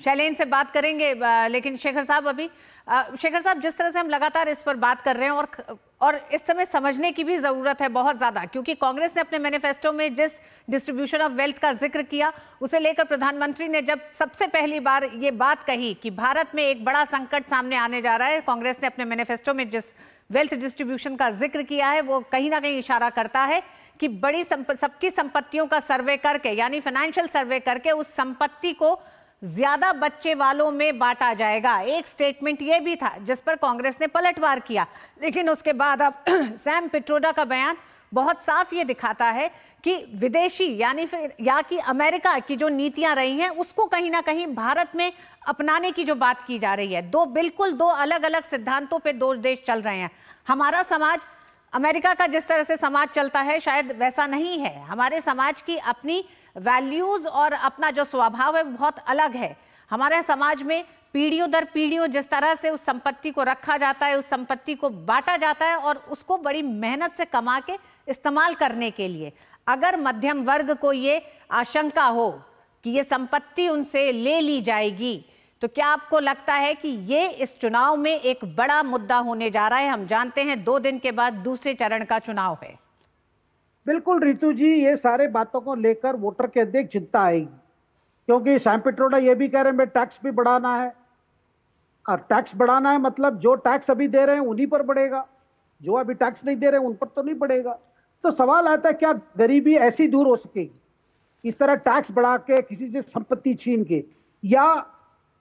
शैलेन से बात करेंगे, लेकिन शेखर साहब अभी शेखर साहब, जिस तरह से हम लगातार इस पर बात कर रहे हैं और इस समय समझने की भी जरूरत है बहुत ज्यादा, क्योंकि कांग्रेस ने अपने मैनिफेस्टो में जिस डिस्ट्रीब्यूशन ऑफ वेल्थ का जिक्र किया, उसे लेकर प्रधानमंत्री ने जब सबसे पहली बार ये बात कही कि भारत में एक बड़ा संकट सामने आने जा रहा है, कांग्रेस ने अपने मैनिफेस्टो में जिस वेल्थ डिस्ट्रीब्यूशन का जिक्र किया है वो कहीं ना कहीं इशारा करता है कि बड़ी सबकी संपत्तियों का सर्वे करके, यानी फाइनेंशियल सर्वे करके, उस संपत्ति को ज्यादा बच्चे वालों में बांटा जाएगा। एक स्टेटमेंट ये भी था जिस पर कांग्रेस ने पलटवार किया, लेकिन उसके बाद अब सैम पिट्रोडा का बयान बहुत साफ ये दिखाता है कि विदेशी यानी फिर या कि अमेरिका की जो नीतियां रही हैं उसको कहीं ना कहीं भारत में अपनाने की जो बात की जा रही है। दो अलग अलग सिद्धांतों पे दो देश चल रहे हैं। हमारा समाज अमेरिका का जिस तरह से समाज चलता है शायद वैसा नहीं है। हमारे समाज की अपनी वैल्यूज और अपना जो स्वभाव है बहुत अलग है। हमारे समाज में पीढ़ियों दर पीढ़ियों जिस तरह से उस संपत्ति को रखा जाता है, उस संपत्ति को बांटा जाता है और उसको बड़ी मेहनत से कमा के इस्तेमाल करने के लिए, अगर मध्यम वर्ग को ये आशंका हो कि ये संपत्ति उनसे ले ली जाएगी, तो क्या आपको लगता है कि ये इस चुनाव में एक बड़ा मुद्दा होने जा रहा है? हम जानते हैं 2 दिन के बाद दूसरे चरण का चुनाव है। बिल्कुल रितु जी, ये सारे बातों को लेकर वोटर के अंदर चिंता आएगी, क्योंकि सैम पिट्रोडा ये भी कह रहे हैं मैं टैक्स भी बढ़ाना है, और टैक्स बढ़ाना है मतलब जो टैक्स अभी दे रहे हैं उन्हीं पर बढ़ेगा, जो अभी टैक्स नहीं दे रहे हैं उन पर तो नहीं बढ़ेगा। तो सवाल आता है क्या गरीबी ऐसी दूर हो सकेगी इस तरह टैक्स बढ़ा के, किसी से संपत्ति छीन के, या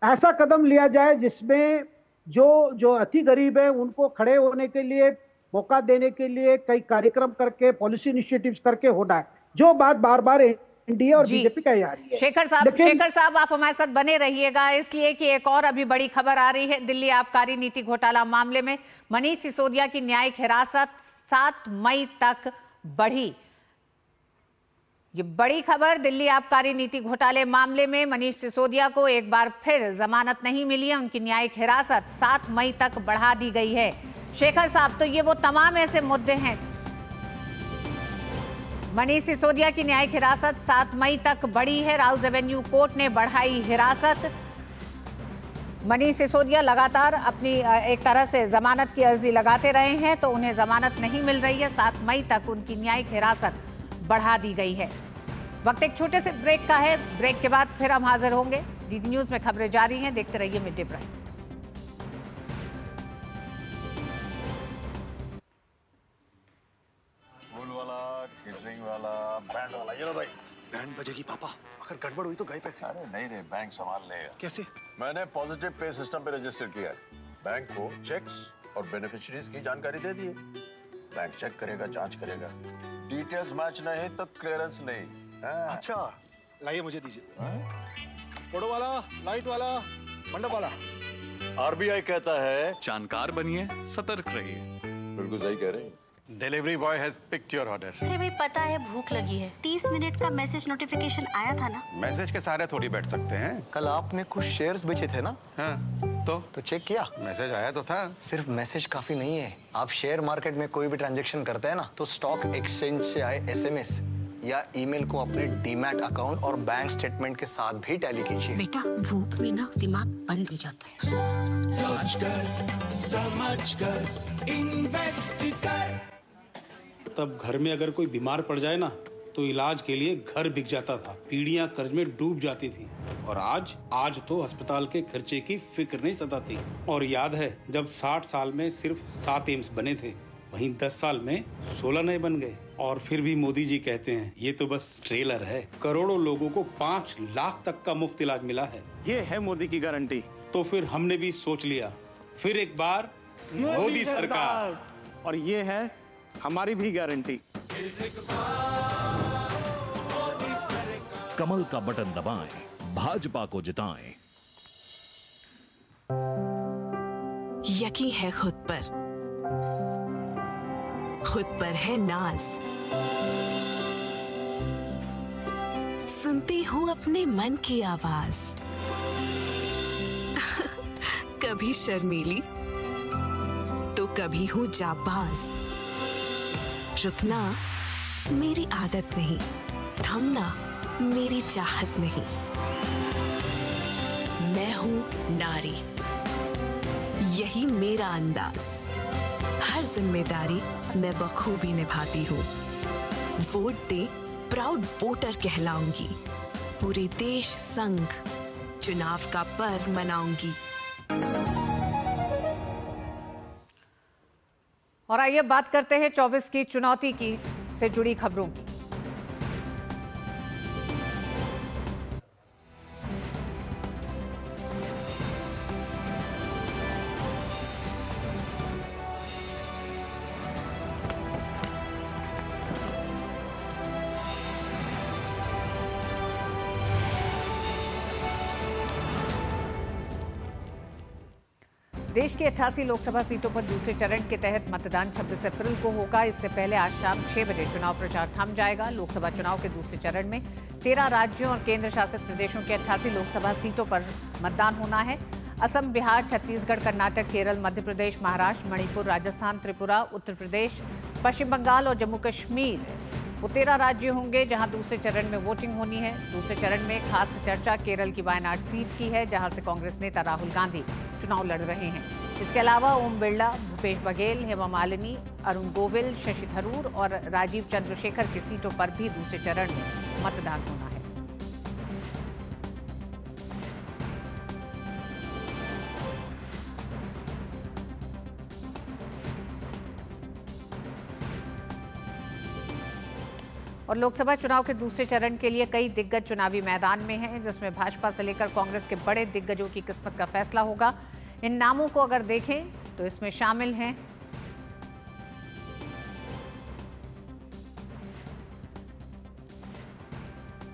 ऐसा कदम लिया जाए जिसमें जो अति गरीब है उनको खड़े होने के लिए मौका देने के लिए कई कार्यक्रम करके, पॉलिसी इनिशिएटिव्स करके होना है, जो बात बार बार एनडीए और बीजेपी कही आ रही है। शेखर साहब आप हमारे साथ बने रहिएगा, इसलिए कि एक और अभी बड़ी खबर आ रही है। दिल्ली आबकारी नीति घोटाला मामले में मनीष सिसोदिया की न्यायिक हिरासत 7 मई तक बढ़ी। ये बड़ी खबर, दिल्ली आबकारी नीति घोटाले मामले में मनीष सिसोदिया को एक बार फिर जमानत नहीं मिली है, उनकी न्यायिक हिरासत 7 मई तक बढ़ा दी गई है। शेखर साहब, तो ये वो तमाम ऐसे मुद्दे हैं, मनीष सिसोदिया की न्यायिक हिरासत 7 मई तक बढ़ी है, राउज एवेन्यू कोर्ट ने बढ़ाई हिरासत। मनीष सिसोदिया लगातार अपनी एक तरह से जमानत की अर्जी लगाते रहे हैं, तो उन्हें जमानत नहीं मिल रही है। 7 मई तक उनकी न्यायिक हिरासत बढ़ा दी गई है। वक्त एक छोटे से ब्रेक का है, ब्रेक के बाद फिर हम हाजिर होंगे। डीडी न्यूज में खबरें जारी हैं, देखते रहिए मिड डे प्राइम। फूल वाला, केटरिंग वाला, बैंड वाला, ये लो भाई। बैंड बजेगी पापा, अगर गड़बड़ हुई तो गए पैसे। अरे नहीं रे, बैंक संभाल लेगा। कैसे? मैंने पॉजिटिव पे सिस्टम पे रजिस्टर किया है। बैंक को चेक्स और बेनिफिशियरीज की जानकारी दे दी है। बैंक चेक करेगा, जांच करेगा, डिटेल्स मैच नहीं तो क्लियरेंस नहीं। अच्छा, लाइए मुझे दीजिए। फोटो वाला, लाइट वाला, मंडप वाला। आरबीआई कहता है जानकार बनिए, सतर्क रहिए। बिल्कुल सही कह रहे हैं। Delivery boy has picked your order. अरे भाई पता है भूख लगी है। 30 मिनट का मैसेज नोटिफिकेशन आया था ना। मैसेज के सारे थोड़ी बैठ सकते हैं। कल आपने कुछ शेयर्स बेचे थे ना? हाँ, तो चेक किया? मैसेज आया तो था। सिर्फ मैसेज काफी नहीं है। आप शेयर मार्केट में कोई भी ट्रांजैक्शन करते हैं ना, तो स्टॉक एक्सचेंज से आए एसएमएस या ईमेल को अपने डीमैट अकाउंट और बैंक स्टेटमेंट के साथ भी टैली कीजिए। बेटा भूख में ना दिमाग बंद हो जाता है। समझ कर इन्वेस्ट कर। तब घर में अगर कोई बीमार पड़ जाए ना तो इलाज के लिए घर बिक जाता था, पीढ़ियां कर्ज में डूब जाती थी। और आज तो अस्पताल के खर्चे की फिक्र नहीं सताती। और याद है जब 60 साल में सिर्फ 7 एम्स बने थे, वहीं 10 साल में 16 नए बन गए। और फिर भी मोदी जी कहते हैं ये तो बस ट्रेलर है। करोड़ों लोगों को 5 लाख तक का मुफ्त इलाज मिला है। ये है मोदी की गारंटी। तो फिर हमने भी सोच लिया, फिर एक बार मोदी सरकार। और ये है हमारी भी गारंटी। कमल का बटन दबाएं, भाजपा को जिताएं। यकीन है खुद पर है नाज। सुनती हूँ अपने मन की आवाज। कभी शर्मीली तो कभी हूँ जाबाज। रुकना मेरी आदत नहीं, थमना मेरी चाहत नहीं। हूँ नारी, यही मेरा अंदाज। हर जिम्मेदारी मैं बखूबी निभाती हूँ। वोट दे, प्राउड वोटर कहलाऊंगी। पूरे देश संग चुनाव का पर्व मनाऊंगी। और आइए बात करते हैं 24 की चुनौती की से जुड़ी खबरों की। देश की 88 लोकसभा सीटों पर दूसरे चरण के तहत मतदान 26 अप्रैल को होगा। इससे पहले आज शाम 6 बजे चुनाव प्रचार थम जाएगा। लोकसभा चुनाव के दूसरे चरण में 13 राज्यों और केंद्र शासित प्रदेशों के 88 लोकसभा सीटों पर मतदान होना है। असम, बिहार, छत्तीसगढ़, कर्नाटक, केरल, मध्य प्रदेश, महाराष्ट्र, मणिपुर, राजस्थान, त्रिपुरा, उत्तर प्रदेश, पश्चिम बंगाल और जम्मू कश्मीर वो 13 राज्य होंगे जहां दूसरे चरण में वोटिंग होनी है। दूसरे चरण में खास चर्चा केरल की वायनाड सीट की है, जहां से कांग्रेस नेता राहुल गांधी चुनाव लड़ रहे हैं। इसके अलावा ओम बिरला, भूपेश बघेल, हेमा मालिनी, अरुण गोविल, शशि थरूर और राजीव चंद्रशेखर की सीटों पर भी दूसरे चरण में मतदान होना है। और लोकसभा चुनाव के दूसरे चरण के लिए कई दिग्गज चुनावी मैदान में हैं, जिसमें भाजपा से लेकर कांग्रेस के बड़े दिग्गजों की किस्मत का फैसला होगा। इन नामों को अगर देखें तो इसमें शामिल हैं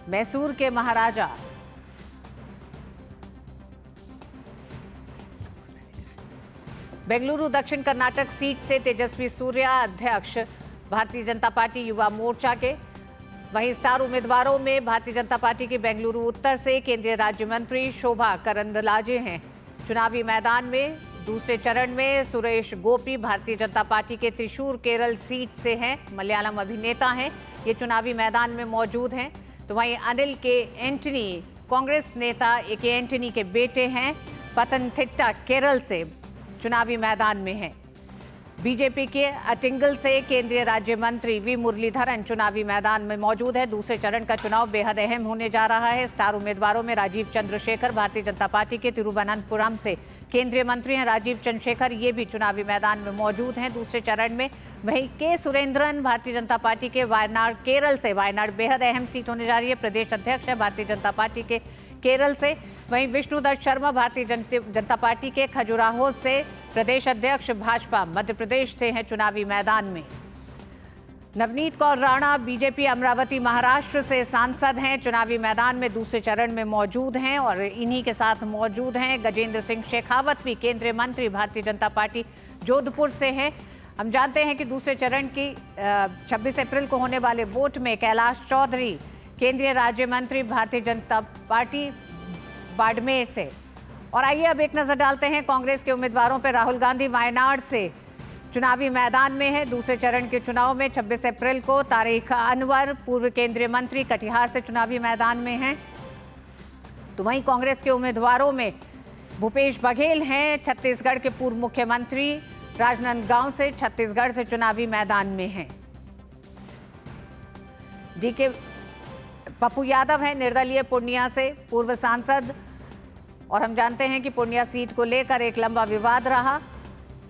मैसूर के महाराजा बेंगलुरु दक्षिण कर्नाटक सीट से तेजस्वी सूर्या अध्यक्ष भारतीय जनता पार्टी युवा मोर्चा के। वहीं स्टार उम्मीदवारों में भारतीय जनता पार्टी की बेंगलुरु उत्तर से केंद्रीय राज्य मंत्री शोभा करंदलाजे हैं। चुनावी मैदान में दूसरे चरण में सुरेश गोपी भारतीय जनता पार्टी के त्रिशूर केरल सीट से हैं, मलयालम अभिनेता हैं, ये चुनावी मैदान में मौजूद हैं। तो वहीं अनिल के एंटनी कांग्रेस नेता ए के एंटनी के बेटे हैं, पतनथिट्टा केरल से चुनावी मैदान में हैं। बीजेपी के अटिंगल से केंद्रीय राज्य मंत्री वी मुरलीधरन चुनावी मैदान में मौजूद है। दूसरे चरण का चुनाव बेहद अहम होने जा रहा है। स्टार उम्मीदवारों में राजीव चंद्रशेखर भारतीय जनता पार्टी के तिरुवनंतपुरम से केंद्रीय मंत्री हैं। राजीव चंद्रशेखर ये भी चुनावी मैदान में मौजूद हैं दूसरे चरण में। वहीं के सुरेंद्रन भारतीय जनता पार्टी के वायनाड केरल से, वायनाड बेहद अहम सीट होने जा रही है, प्रदेश अध्यक्ष है भारतीय जनता पार्टी के केरल से। वहीं विष्णुदत्त शर्मा भारतीय जनता पार्टी के खजुराहो से प्रदेश अध्यक्ष भाजपा मध्य प्रदेश से हैं चुनावी मैदान में। नवनीत कौर राणा बीजेपी अमरावती महाराष्ट्र से सांसद हैं, चुनावी मैदान में दूसरे चरण में मौजूद हैं। और इन्हीं के साथ मौजूद हैं गजेंद्र सिंह शेखावत भी केंद्रीय मंत्री भारतीय जनता पार्टी जोधपुर से हैं। हम जानते हैं कि दूसरे चरण की 26 अप्रैल को होने वाले वोट में कैलाश चौधरी केंद्रीय राज्य मंत्री भारतीय जनता पार्टी बाड़मेर से। और आइए अब एक नजर डालते हैं कांग्रेस के उम्मीदवारों पर। राहुल गांधी वायनाड से चुनावी मैदान में है। दूसरे चरण के चुनाव में 26 अप्रैल को तारिक अनवर पूर्व केंद्रीय मंत्री कटिहार से चुनावी मैदान में हैं। तो वहीं कांग्रेस के उम्मीदवारों में भूपेश बघेल हैं, छत्तीसगढ़ के पूर्व मुख्यमंत्री राजनांदगांव से छत्तीसगढ़ से चुनावी मैदान में हैं। डीके पप्पू यादव हैं निर्दलीय पूर्णिया से पूर्व सांसद। और हम जानते हैं कि पूर्णिया सीट को लेकर एक लंबा विवाद रहा।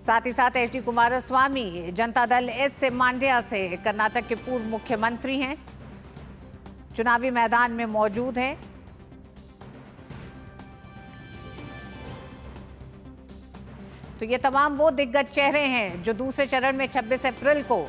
साथ ही साथ H D Kumaraswamy Janata Dal S से मांड्या से कर्नाटक के पूर्व मुख्यमंत्री हैं, चुनावी मैदान में मौजूद हैं। तो ये तमाम वो दिग्गज चेहरे हैं जो दूसरे चरण में 26 अप्रैल को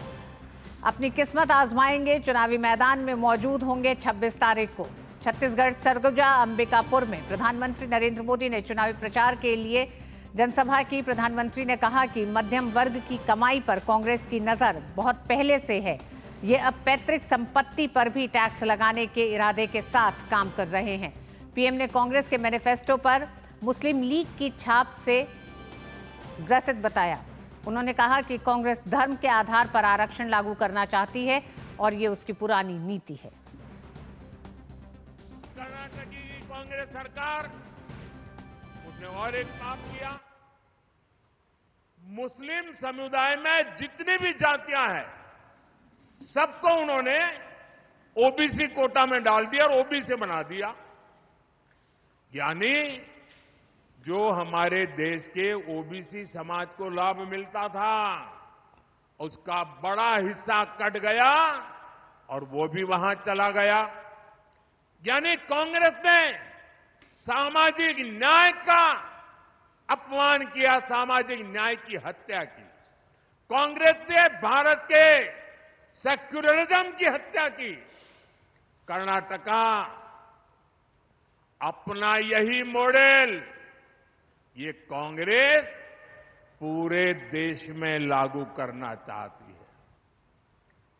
अपनी किस्मत आजमाएंगे, चुनावी मैदान में मौजूद होंगे 26 तारीख को। छत्तीसगढ़ सरगुजा अंबिकापुर में प्रधानमंत्री नरेंद्र मोदी ने चुनावी प्रचार के लिए जनसभा की। प्रधानमंत्री ने कहा कि मध्यम वर्ग की कमाई पर कांग्रेस की नजर बहुत पहले से है। ये अब पैतृक संपत्ति पर भी टैक्स लगाने के इरादे के साथ काम कर रहे हैं। पीएम ने कांग्रेस के मैनिफेस्टो पर मुस्लिम लीग की छाप से ग्रसित बताया। उन्होंने कहा कि कांग्रेस धर्म के आधार पर आरक्षण लागू करना चाहती है और ये उसकी पुरानी नीति है। कर्नाटक की कांग्रेस सरकार उसने और एक पाप किया, मुस्लिम समुदाय में जितनी भी जातियां हैं सबको उन्होंने ओबीसी कोटा में डाल दिया और ओबीसी बना दिया। यानी जो हमारे देश के ओबीसी समाज को लाभ मिलता था उसका बड़ा हिस्सा कट गया और वो भी वहां चला गया। यानी कांग्रेस ने सामाजिक न्याय का अपमान किया, सामाजिक न्याय की हत्या की। कांग्रेस ने भारत के सेक्युलरिज्म की हत्या की। कर्नाटका अपना यही मॉडल ये कांग्रेस पूरे देश में लागू करना चाहती है।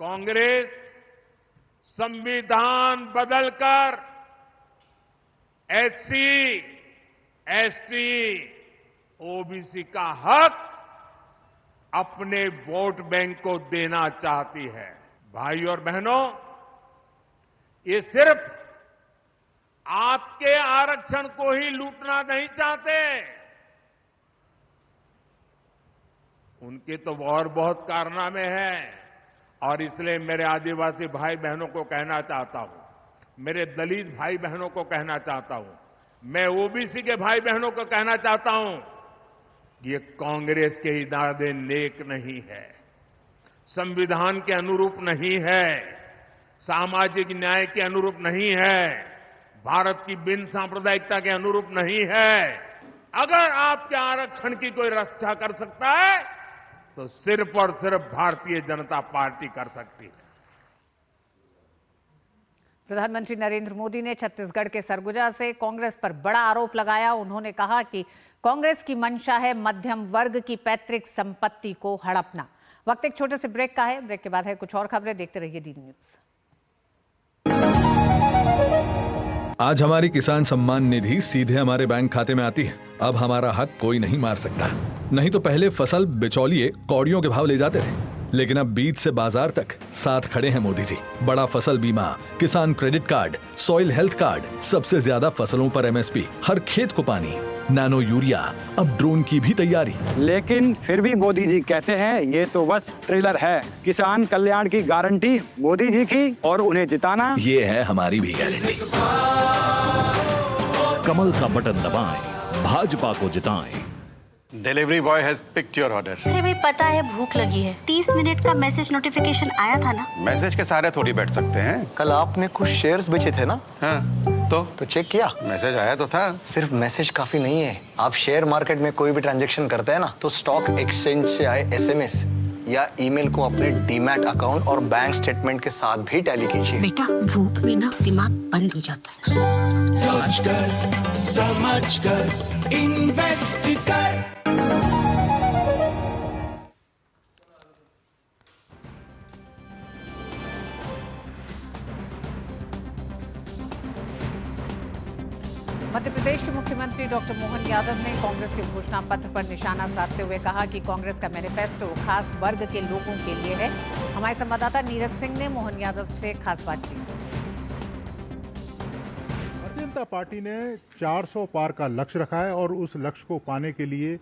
कांग्रेस संविधान बदलकर एससी, एसटी, ओबीसी का हक अपने वोट बैंक को देना चाहती है। भाई और बहनों, ये सिर्फ आपके आरक्षण को ही लूटना नहीं चाहते, उनके तो और बहुत कारनामे हैं। और इसलिए मेरे आदिवासी भाई बहनों को कहना चाहता हूं, मेरे दलित भाई बहनों को कहना चाहता हूं, मैं ओबीसी के भाई बहनों को कहना चाहता हूं, ये कांग्रेस के इरादे नेक नहीं है, संविधान के अनुरूप नहीं है, सामाजिक न्याय के अनुरूप नहीं है, भारत की बिन सांप्रदायिकता के अनुरूप नहीं है। अगर आपके आरक्षण की कोई रक्षा कर सकता है तो सिर्फ और सिर्फ भारतीय जनता पार्टी कर सकती है। प्रधानमंत्री नरेंद्र मोदी ने छत्तीसगढ़ के सरगुजा से कांग्रेस पर बड़ा आरोप लगाया। उन्होंने कहा कि कांग्रेस की मंशा है मध्यम वर्ग की पैतृक संपत्ति को हड़पना। वक्त एक छोटे से ब्रेक का है। ब्रेक के बाद है कुछ और खबरें। देखते रहिए डीडी न्यूज। आज हमारी किसान सम्मान निधि सीधे हमारे बैंक खाते में आती है। अब हमारा हक कोई नहीं मार सकता। नहीं तो पहले फसल बिचौलिए कौड़ियों के भाव ले जाते थे, लेकिन अब बीज से बाजार तक साथ खड़े हैं मोदी जी। बड़ा फसल बीमा, किसान credit card, soil health card, सबसे ज्यादा फसलों पर एमएसपी, हर खेत को पानी, नैनो यूरिया, अब ड्रोन की भी तैयारी। लेकिन फिर भी मोदी जी कहते हैं ये तो बस ट्रेलर है। किसान कल्याण की गारंटी मोदी जी की और उन्हें जिताना ये है हमारी भी गारंटी। कमल का बटन दबाएं, भाजपा को जिताएं। Delivery boy has picked your order. अरे भाई पता है भूख लगी है। 30 मिनट का मैसेज नोटिफिकेशन आया था ना। मैसेज के सारे थोड़ी बैठ सकते हैं। कल आपने कुछ शेयर्स बेचे थे ना? हाँ, तो चेक किया? मैसेज आया तो था। सिर्फ मैसेज काफी नहीं है। आप शेयर मार्केट में कोई भी ट्रांजैक्शन करते हैं ना, तो स्टॉक एक्सचेंज से आए एसएमएस या ईमेल को अपने डीमैट अकाउंट और बैंक स्टेटमेंट के साथ भी टैली कीजिए। बेटा भूख में ना दिमाग बंद हो जाता है। सोचकर समझकर इन्वेस्ट कर। मध्य प्रदेश के मुख्यमंत्री डॉक्टर मोहन यादव ने कांग्रेस के घोषणा पत्र पर निशाना साधते हुए कहा कि कांग्रेस का मैनिफेस्टो खास वर्ग के लोगों के लिए है। हमारे संवाददाता नीरज सिंह ने मोहन यादव से खास बातचीत की। भारतीय जनता पार्टी ने 400 पार का लक्ष्य रखा है और उस लक्ष्य को पाने के लिए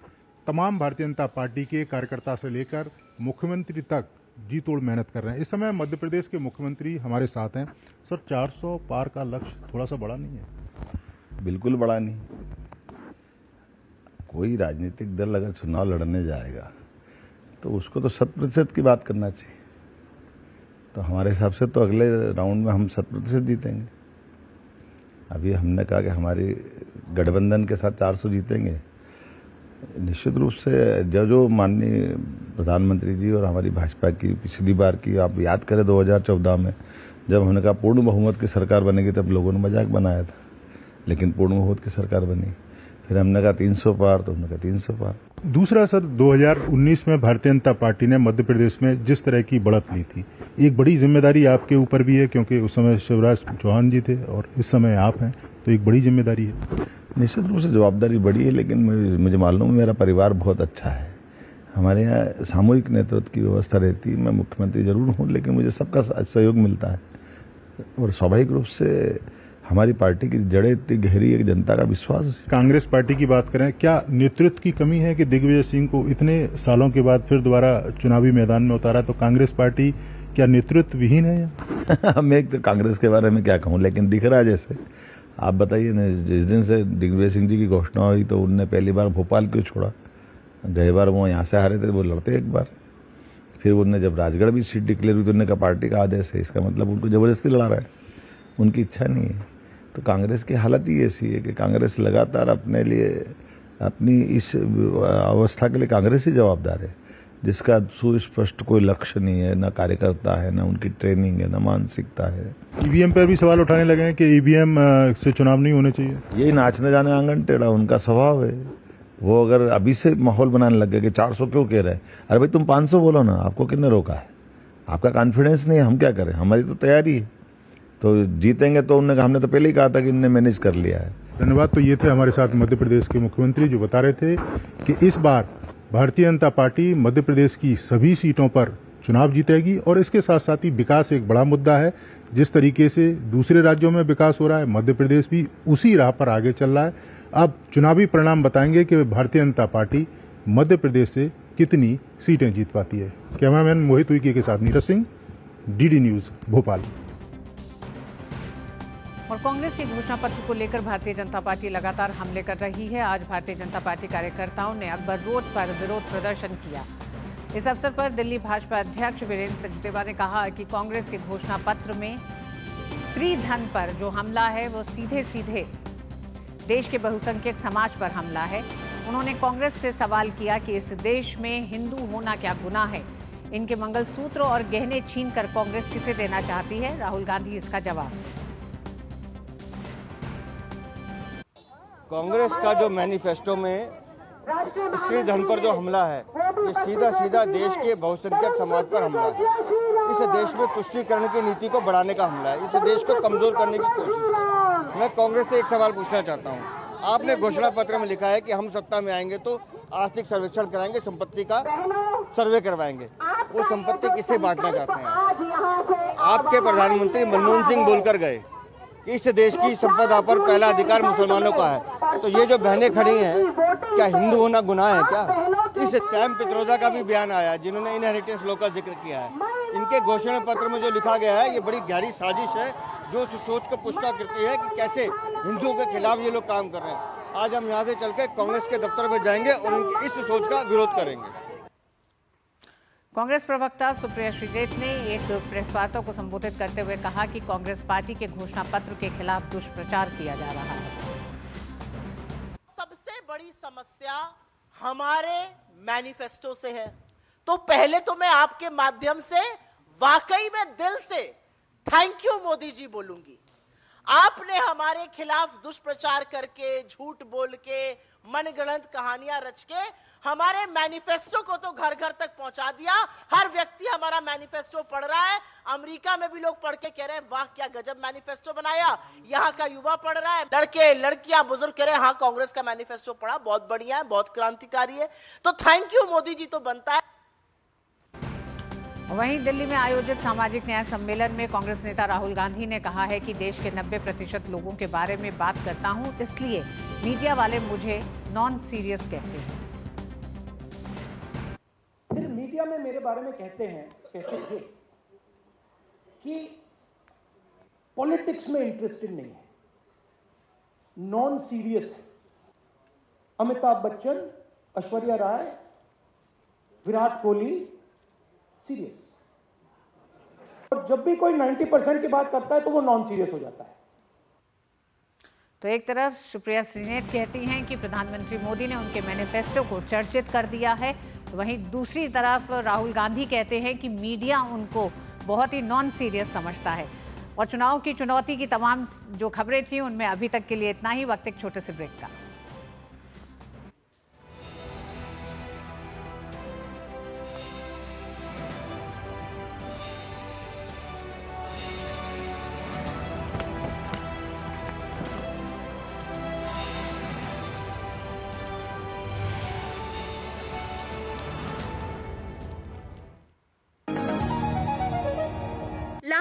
तमाम भारतीय जनता पार्टी के कार्यकर्ता से लेकर मुख्यमंत्री तक जी तोड़ मेहनत कर रहे हैं। इस समय मध्य प्रदेश के मुख्यमंत्री हमारे साथ हैं। सर, 400 पार का लक्ष्य थोड़ा सा बड़ा नहीं है? बिल्कुल बड़ा नहीं। कोई राजनीतिक दल अगर चुनाव लड़ने जाएगा तो उसको तो 100% की बात करना चाहिए। तो हमारे हिसाब से तो अगले राउंड में हम 100% जीतेंगे। अभी हमने कहा कि हमारी गठबंधन के साथ 400 जीतेंगे। निश्चित रूप से जो माननीय प्रधानमंत्री जी और हमारी भाजपा की पिछली बार की आप याद करें 2014 में जब हमने कहा पूर्ण बहुमत की सरकार बनेगी, तब लोगों ने मजाक बनाया था, लेकिन पूर्ण बहुमत की सरकार बनी। फिर हमने कहा 300 पार, तो हमने कहा 300 पार। दूसरा सर, 2019 में भारतीय जनता पार्टी ने मध्य प्रदेश में जिस तरह की बढ़त ली थी, एक बड़ी जिम्मेदारी आपके ऊपर भी है, क्योंकि उस समय शिवराज चौहान जी थे और इस समय आप हैं, तो एक बड़ी जिम्मेदारी है। निश्चित रूप से जवाबदारी बड़ी है, लेकिन मुझे मालूम है मेरा परिवार बहुत अच्छा है। हमारे यहाँ सामूहिक नेतृत्व की व्यवस्था रहती है। मैं मुख्यमंत्री जरूर हूँ, लेकिन मुझे सबका सहयोग मिलता है और स्वाभाविक रूप से हमारी पार्टी की जड़ें इतनी गहरी है कि जनता का विश्वास है। कांग्रेस पार्टी की बात करें, क्या नेतृत्व की कमी है कि दिग्विजय सिंह को इतने सालों के बाद फिर दोबारा चुनावी मैदान में उतारा? तो कांग्रेस पार्टी क्या नेतृत्व विहीन है? मैं तो कांग्रेस के बारे में क्या कहूं, लेकिन दिख रहा है जैसे आप बताइए ना, जिस दिन से दिग्विजय सिंह जी की घोषणा हुई तो उनने पहली बार भोपाल क्यों छोड़ा? गए बार वो यहाँ से हारे थे, वो लड़ते एक बार, फिर उनने जब राजगढ़ भी सीट डिक्लेयर हुई तो उन्होंने कहा पार्टी का आदेश है, इसका मतलब उनको जबरदस्ती लड़ा रहा है, उनकी इच्छा नहीं है। तो कांग्रेस की हालत ही ऐसी है कि कांग्रेस लगातार अपने लिए, अपनी इस अवस्था के लिए कांग्रेस ही जवाबदार है, जिसका सुस्पष्ट कोई लक्ष्य नहीं है, ना कार्यकर्ता है, ना उनकी ट्रेनिंग है, ना मानसिकता है। ईवीएम पर भी सवाल उठाने लगे हैं कि ईवीएम से चुनाव नहीं होने चाहिए। यही नाचने जाने आंगन टेढ़ा उनका स्वभाव है। वो अगर अभी से माहौल बनाने लग गए कि 400 क्यों कह रहे हैं, अरे भाई तुम 500 बोलो ना, आपको किसने रोका है? आपका कॉन्फिडेंस नहीं है, हम क्या करें? हमारी तो तैयारी है, तो जीतेंगे। तो उन्होंने, हमने तो पहले ही कहा था कि इनने मैनेज कर लिया है। धन्यवाद। तो ये थे हमारे साथ मध्य प्रदेश के मुख्यमंत्री, जो बता रहे थे कि इस बार भारतीय जनता पार्टी मध्य प्रदेश की सभी सीटों पर चुनाव जीतेगी और इसके साथ साथ ही विकास एक बड़ा मुद्दा है। जिस तरीके से दूसरे राज्यों में विकास हो रहा है, मध्य प्रदेश भी उसी राह पर आगे चल रहा है। अब चुनावी परिणाम बताएंगे कि भारतीय जनता पार्टी मध्य प्रदेश से कितनी सीटें जीत पाती है। कैमरामैन मोहित उइके के साथ नीरज सिंह, डीडी न्यूज, भोपाल। और कांग्रेस के घोषणा पत्र को लेकर भारतीय जनता पार्टी लगातार हमले कर रही है। आज भारतीय जनता पार्टी कार्यकर्ताओं ने अकबर रोड पर विरोध प्रदर्शन किया। इस अवसर पर दिल्ली भाजपा अध्यक्ष वीरेंद्र सचदेवा ने कहा कि कांग्रेस के घोषणा पत्र में स्त्री धन पर जो हमला है वो सीधे सीधे देश के बहुसंख्यक समाज पर हमला है। उन्होंने कांग्रेस से सवाल किया कि इस देश में हिंदू होना क्या गुनाह है? इनके मंगलसूत्र और गहने छीन कर कांग्रेस किसे देना चाहती है? राहुल गांधी इसका जवाब। कांग्रेस का जो मैनिफेस्टो में स्त्री धन पर जो हमला है, ये सीधा सीधा देश के बहुसंख्यक समाज पर हमला है। इस देश में तुष्टीकरण की नीति को बढ़ाने का हमला है, इस देश को कमजोर करने की कोशिश है। मैं कांग्रेस से एक सवाल पूछना चाहता हूँ। आपने घोषणा पत्र में लिखा है कि हम सत्ता में आएंगे तो आर्थिक सर्वेक्षण कराएंगे, संपत्ति का सर्वे करवाएंगे। वो संपत्ति किसे बांटना चाहते हैं? आपके प्रधानमंत्री मनमोहन सिंह बोलकर गए कि इस देश की संपदा पर पहला अधिकार मुसलमानों का है। तो ये जो बहनें खड़ी हैं, क्या हिंदू होना गुनाह है क्या? इस सैम पित्रोदा का भी बयान आया, जिन्होंने इनहेरिटेंस लॉ का जिक्र किया है। इनके घोषणा पत्र में जो लिखा गया है, ये बड़ी गहरी साजिश है, जो उस सोच को पुष्टा करती है कि कैसे हिंदुओं के खिलाफ ये लोग काम कर रहे हैं। आज हम यहाँ से चल के कांग्रेस के दफ्तर में जाएंगे और उनकी इस सोच का विरोध करेंगे। कांग्रेस प्रवक्ता सुप्रिया श्रीनेत ने एक प्रेस वार्ता को संबोधित करते हुए कहा कि कांग्रेस पार्टी के घोषणा पत्र के खिलाफ दुष्प्रचार किया जा रहा है। सबसे बड़ी समस्या हमारे मैनिफेस्टो से है। तो पहले तो मैं आपके माध्यम से वाकई में दिल से थैंक यू मोदी जी बोलूंगी। आपने हमारे खिलाफ दुष्प्रचार करके, झूठ बोल के, मनगढ़ंत कहानियां रच के हमारे मैनिफेस्टो को तो घर घर तक पहुंचा दिया। हर व्यक्ति हमारा मैनिफेस्टो पढ़ रहा है। अमेरिका में भी लोग पढ़ के कह रहे हैं वाह क्या गजब मैनिफेस्टो बनाया। यहाँ का युवा पढ़ रहा है, लड़के लड़कियां बुजुर्ग कह रहे हैं हाँ कांग्रेस का मैनिफेस्टो पढ़ा, बहुत बढ़िया है, बहुत क्रांतिकारी है। तो थैंक यू मोदी जी तो बनता है। वहीं दिल्ली में आयोजित सामाजिक न्याय सम्मेलन में कांग्रेस नेता राहुल गांधी ने कहा है कि देश के 90% लोगों के बारे में बात करता हूं, इसलिए मीडिया वाले मुझे नॉन सीरियस कहते हैं। फिर मीडिया में मेरे बारे में कहते थे कि पॉलिटिक्स में इंटरेस्टेड नहीं है, non serious. Amitabh Bachchan, Aishwarya Rai, Virat Kohli serious. और जब भी कोई 90% की बात करता है तो वो नॉन सीरियस हो जाता है। तो एक तरफ सुप्रिया श्रीनेत कहती हैं कि प्रधानमंत्री मोदी ने उनके मैनिफेस्टो को चर्चित कर दिया है, तो वहीं दूसरी तरफ राहुल गांधी कहते हैं कि मीडिया उनको बहुत ही नॉन सीरियस समझता है। और चुनाव की चुनौती की तमाम जो खबरें थी उनमें अभी तक के लिए इतना ही। वक्त एक छोटे से ब्रेक का।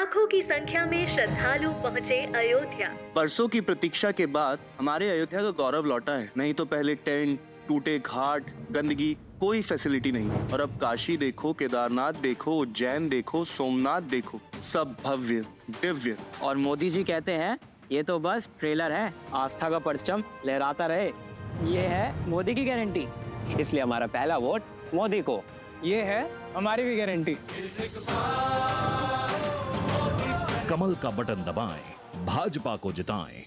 लाखों की संख्या में श्रद्धालु पहुँचे अयोध्या। बरसों की प्रतीक्षा के बाद हमारे अयोध्या का गौरव लौटा है। नहीं तो पहले टेंट, टूटे घाट, गंदगी, कोई फैसिलिटी नहीं। और अब काशी देखो, केदारनाथ देखो, उज्जैन देखो, सोमनाथ देखो, सब भव्य दिव्य। और मोदी जी कहते हैं ये तो बस ट्रेलर है, आस्था का परचम लहराता रहे। ये है मोदी की गारंटी, इसलिए हमारा पहला वोट मोदी को। ये है हमारी भी गारंटी। कमल का बटन दबाएं, भाजपा को जिताएं।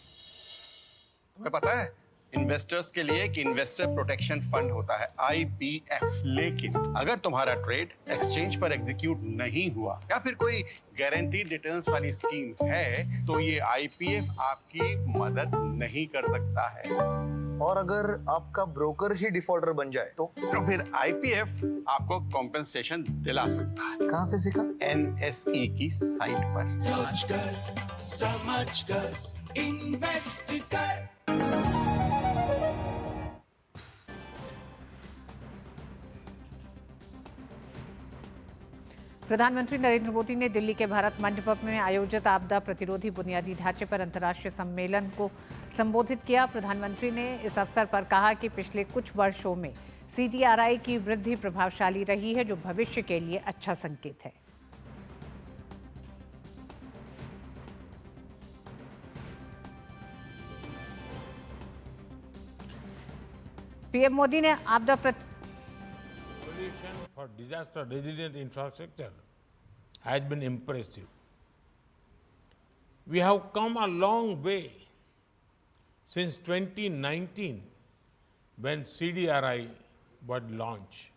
तुम्हें पता है इन्वेस्टर्स के लिए एक इन्वेस्टर प्रोटेक्शन फंड होता है IPF, लेकिन अगर तुम्हारा ट्रेड एक्सचेंज पर एग्जीक्यूट नहीं हुआ या फिर कोई गारंटीड रिटर्न्स वाली स्कीम है तो ये IPF आपकी मदद नहीं कर सकता है। और अगर आपका ब्रोकर ही डिफॉल्टर बन जाए तो फिर IPF आपको कॉम्पेंसेशन दिला सकता है। कहाँ से सीखा? NSE की साइट पर। सोचकर समझकर इन्वेस्ट कर। प्रधानमंत्री नरेंद्र मोदी ने दिल्ली के भारत मंडपम में आयोजित आपदा प्रतिरोधी बुनियादी ढांचे पर अंतर्राष्ट्रीय सम्मेलन को संबोधित किया। प्रधानमंत्री ने इस अवसर पर कहा कि पिछले कुछ वर्षों में CDRI की वृद्धि प्रभावशाली रही है, जो भविष्य के लिए अच्छा संकेत है। पीएम मोदी ने आपदा for disaster resilient infrastructure has been impressive. We have come a long way since 2019 when CDRI was launched.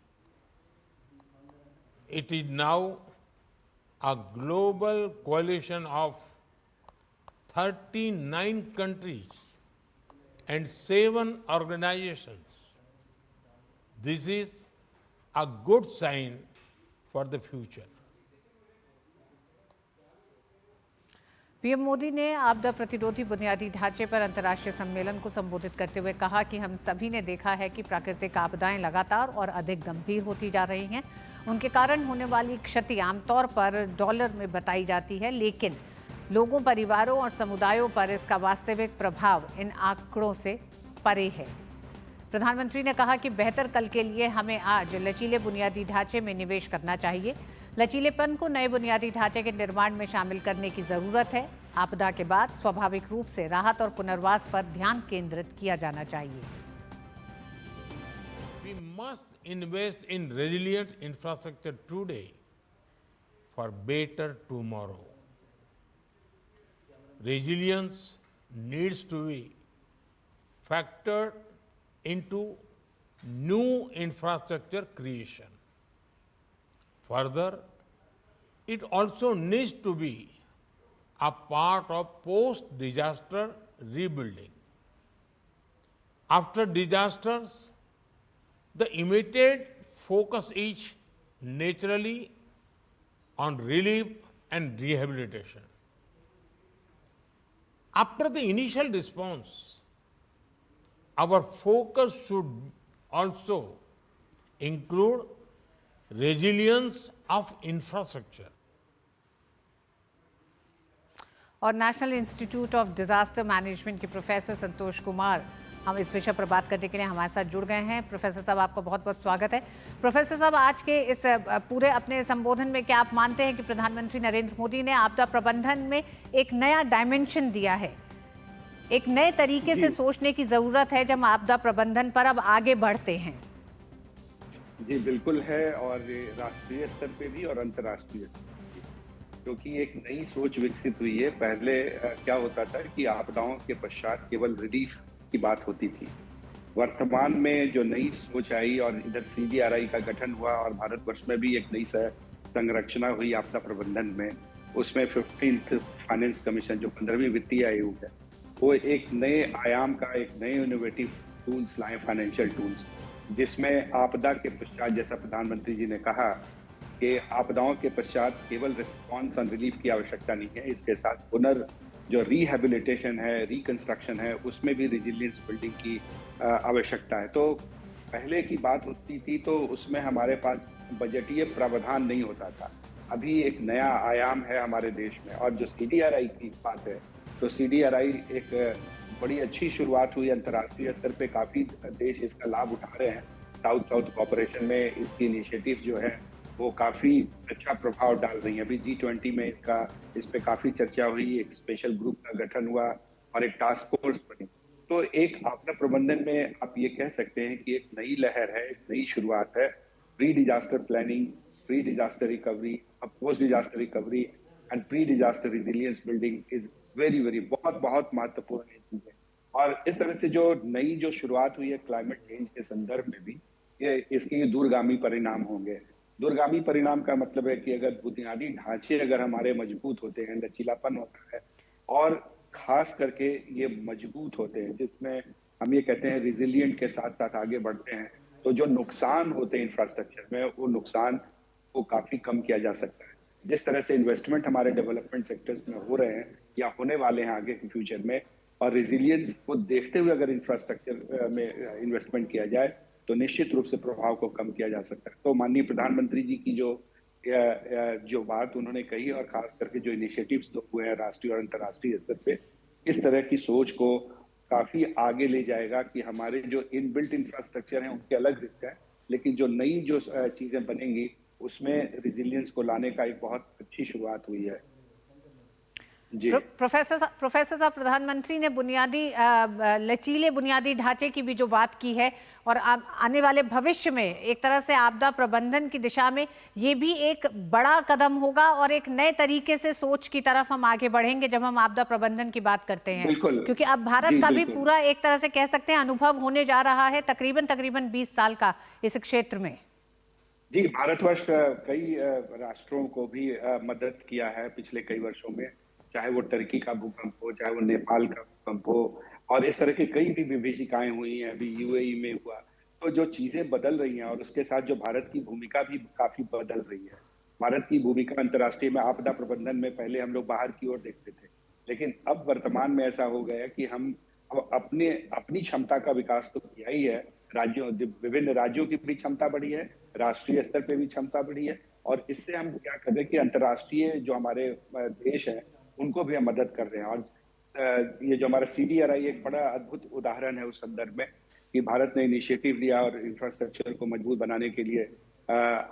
It is now a global coalition of 39 countries and 7 organizations. This is a good sign for the future. PM Modi ने आपदा प्रतिरोधी बुनियादी ढांचे पर अंतर्राष्ट्रीय सम्मेलन को संबोधित करते हुए कहा कि हम सभी ने देखा है कि प्राकृतिक आपदाएं लगातार और अधिक गंभीर होती जा रही हैं। उनके कारण होने वाली क्षति आमतौर पर डॉलर में बताई जाती है, लेकिन लोगों, परिवारों और समुदायों पर इसका वास्तविक प्रभाव इन आंकड़ों से परे है। प्रधानमंत्री ने कहा कि बेहतर कल के लिए हमें आज लचीले बुनियादी ढांचे में निवेश करना चाहिए। लचीलेपन को नए बुनियादी ढांचे के निर्माण में शामिल करने की जरूरत है। आपदा के बाद स्वाभाविक रूप से राहत और पुनर्वास पर ध्यान केंद्रित किया जाना चाहिए। We must invest in resilient infrastructure today for better tomorrow. Resilience needs to be factored into new infrastructure creation. Further, it also needs to be a part of post-disaster rebuilding. After disasters, the immediate focus is naturally on relief and rehabilitation. After the initial response, our focus should also include resilience of infrastructure. और national institute of disaster management के professor Santosh Kumar हम इस विषय पर बात करने के लिए हमारे साथ जुड़ गए हैं। प्रोफेसर साहब, आपका बहुत बहुत स्वागत है। प्रोफेसर साहब, आज के इस पूरे अपने संबोधन में क्या आप मानते हैं कि प्रधानमंत्री नरेंद्र मोदी ने आपदा प्रबंधन में एक नया डायमेंशन दिया है, एक नए तरीके से सोचने की जरूरत है जब आपदा प्रबंधन पर अब आगे बढ़ते हैं? जी बिल्कुल है, और राष्ट्रीय स्तर पे भी और अंतर्राष्ट्रीय स्तर पे भी, क्योंकि एक नई सोच विकसित हुई है। पहले क्या होता था कि आपदाओं के पश्चात केवल रिलीफ की बात होती थी। वर्तमान में जो नई सोच आई और इधर CDRI का गठन हुआ और भारतवर्ष में भी एक नई संरचना हुई आपदा प्रबंधन में, उसमें 15th फाइनेंस कमीशन जो 15वीं वित्तीय आयोग है, वो एक नए आयाम का एक नए इनोवेटिव टूल्स लाए, फाइनेंशियल टूल्स, जिसमें आपदा के पश्चात, जैसा प्रधानमंत्री जी ने कहा कि आपदाओं के पश्चात केवल रिस्पॉन्स और रिलीफ की आवश्यकता नहीं है, इसके साथ जो रिहेबिलिटेशन है, रिकंस्ट्रक्शन है, उसमें भी रेजिलियंस बिल्डिंग की आवश्यकता है। तो पहले की बात होती थी तो उसमें हमारे पास बजटीय प्रावधान नहीं होता था। अभी एक नया आयाम है हमारे देश में। और जो CDRI की बात है, तो CDRI एक बड़ी अच्छी शुरुआत हुई अंतर्राष्ट्रीय स्तर पे, काफी देश इसका लाभ उठा रहे हैं। साउथ साउथ कॉर्पोरेशन में इसकी इनिशिएटिव जो है वो काफी अच्छा प्रभाव डाल रही है। अभी G20 में इस पे काफी चर्चा हुई, एक स्पेशल ग्रुप का गठन हुआ और एक टास्क फोर्स बनी। तो एक आपदा प्रबंधन में आप ये कह सकते हैं कि एक नई लहर है, एक नई शुरुआत है। Pre disaster planning, pre disaster recovery, post disaster recovery and pre disaster resilience building is very बहुत महत्वपूर्ण चीज है। और इस तरह से जो नई जो शुरुआत हुई है क्लाइमेट चेंज के संदर्भ में भी, ये इसके दूरगामी परिणाम होंगे। दूरगामी परिणाम का मतलब है कि अगर बुनियादी ढांचे अगर हमारे मजबूत होते हैं, लचीलापन होता है और खास करके ये मजबूत होते हैं, जिसमें हम ये कहते हैं रिजिलियंट के साथ साथ आगे बढ़ते हैं, तो जो नुकसान होते हैं इंफ्रास्ट्रक्चर में, वो नुकसान को काफी कम किया जा सकता है। जिस तरह से इन्वेस्टमेंट हमारे डेवलपमेंट सेक्टर्स में हो रहे हैं या होने वाले हैं आगे के फ्यूचर में, और रिजिलियंस को देखते हुए अगर इंफ्रास्ट्रक्चर में इन्वेस्टमेंट किया जाए तो निश्चित रूप से प्रभाव को कम किया जा सकता है। तो माननीय प्रधानमंत्री जी की जो बात उन्होंने कही, और खास करके जो इनिशिएटिव्स हुए हैं राष्ट्रीय और अंतर्राष्ट्रीय स्तर पे, इस तरह की सोच को काफी आगे ले जाएगा कि हमारे जो इनबिल्ट इंफ्रास्ट्रक्चर हैं उनके अलग रिस्क है, लेकिन जो नई जो चीजें बनेंगी उसमें रिजिलियंस को लाने का एक बहुत अच्छी शुरुआत हुई है। जी प्रोफेसर साहब, प्रधानमंत्री ने लचीले बुनियादी ढांचे की भी जो बात की है, और आने वाले भविष्य में एक तरह से आपदा प्रबंधन की दिशा में ये भी एक बड़ा कदम होगा और एक नए तरीके से सोच की तरफ हम आगे बढ़ेंगे जब हम आपदा प्रबंधन की बात करते हैं। क्योंकि अब भारत का भी पूरा एक तरह से कह सकते हैं अनुभव होने जा रहा है, तकरीबन 20 साल का इस क्षेत्र में। जी, भारतवर्ष कई राष्ट्रों को भी मदद किया है पिछले कई वर्षों में, चाहे वो टर्की का भूकंप हो, चाहे वो नेपाल का भूकंप हो, और इस तरह की कई भी विभीषिकाएं हुई हैं, अभी UAE में हुआ। तो जो चीजें बदल रही हैं और उसके साथ जो भारत की भूमिका भी काफी बदल रही है। भारत की भूमिका अंतर्राष्ट्रीय में आपदा प्रबंधन में पहले हम लोग बाहर की ओर देखते थे, लेकिन अब वर्तमान में ऐसा हो गया कि हम अपनी क्षमता का विकास तो किया ही है। विभिन्न राज्यों की भी क्षमता बढ़ी है, राष्ट्रीय स्तर पे भी क्षमता बढ़ी है, और इससे हम क्या कर रहे हैं कि अंतर्राष्ट्रीय जो हमारे देश हैं उनको भी हम मदद कर रहे हैं। और ये जो हमारा CDRI एक बड़ा अद्भुत उदाहरण है उस संदर्भ में कि भारत ने इनिशिएटिव लिया और इंफ्रास्ट्रक्चर को मजबूत बनाने के लिए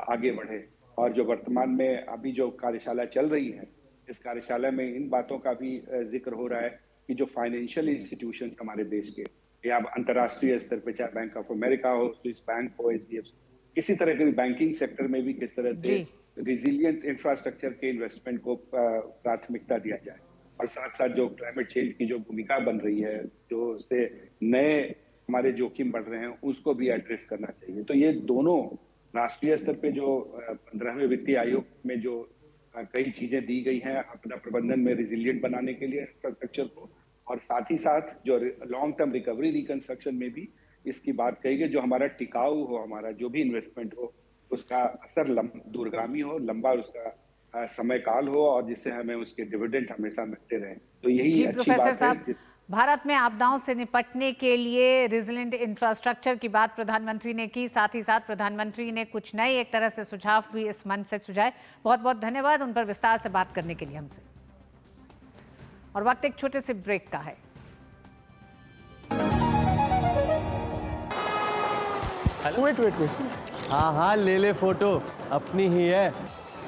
आगे बढ़े। और जो वर्तमान में अभी जो कार्यशाला चल रही है, इस कार्यशाला में इन बातों का भी जिक्र हो रहा है कि जो फाइनेंशियल इंस्टीट्यूशंस हमारे देश के, या अंतर्राष्ट्रीय स्तर पे चाहे बैंक ऑफ अमेरिका हो, स्विस बैंक हो, SDFC, किसी तरह के भी बैंकिंग सेक्टर में भी किस तरह से रिजिलियंस इंफ्रास्ट्रक्चर के इन्वेस्टमेंट को प्राथमिकता दिया जाए, और साथ साथ जो क्लाइमेट चेंज की जो भूमिका बन रही है, जो से नए हमारे जोखिम बढ़ रहे हैं, उसको भी एड्रेस करना चाहिए। तो ये दोनों राष्ट्रीय स्तर पे जो 15वें वित्तीय आयोग में जो कई चीजें दी गई हैं आपदा प्रबंधन में रिजिलियंट बनाने के लिए इंफ्रास्ट्रक्चर को, और साथ ही साथ जो लॉन्ग टर्म रिकवरी रिकंस्ट्रक्शन में भी इसकी बात कही गई, जो हमारा टिकाऊ हो, हमारा जो भी इन्वेस्टमेंट हो उसका असर दूरगामी हो, लंबा उसका समय काल हो, और जिससे हमें उसके डिविडेंड हमेशा मिलते रहे। तो यही अच्छी बात है। भारत में आपदाओं से निपटने के लिए रेजिलिएंट इंफ्रास्ट्रक्चर की बात प्रधानमंत्री ने की, साथ ही साथ प्रधानमंत्री ने कुछ नए एक तरह से सुझाव भी इस मंच से सुझाए। बहुत बहुत धन्यवाद उन पर विस्तार से बात करने के लिए हमसे। और वक्त एक छोटे से ब्रेक का है। वेट, हाँ ले फोटो, अपनी ही है,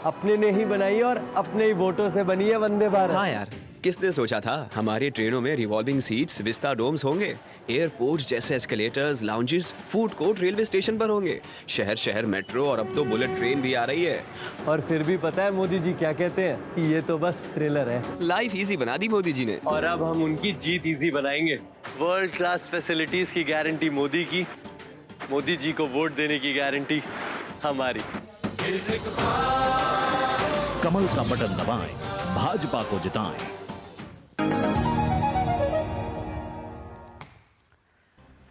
अपने ने ही बनाई और अपने ही वोटों से बनी है वंदे भारत। हाँ यार, किसने सोचा था हमारी ट्रेनों में रिवॉल्विंग सीट्स, विस्टा डोम्स होंगे, एयरपोर्ट जैसे escalators, lounges, food court railway station पर होंगे, शहर शहर मेट्रो, और अब तो बुलेट ट्रेन भी आ रही है। और फिर भी पता है मोदी जी क्या कहते हैं कि ये तो बस ट्रेलर है। लाइफ इजी बना दी मोदी जी ने, और अब हम उनकी जीत इजी बनाएंगे। वर्ल्ड क्लास फैसिलिटीज की गारंटी मोदी की, मोदी जी को वोट देने की गारंटी हमारी। कमल का बटन दबाएं, भाजपा को जिताएं।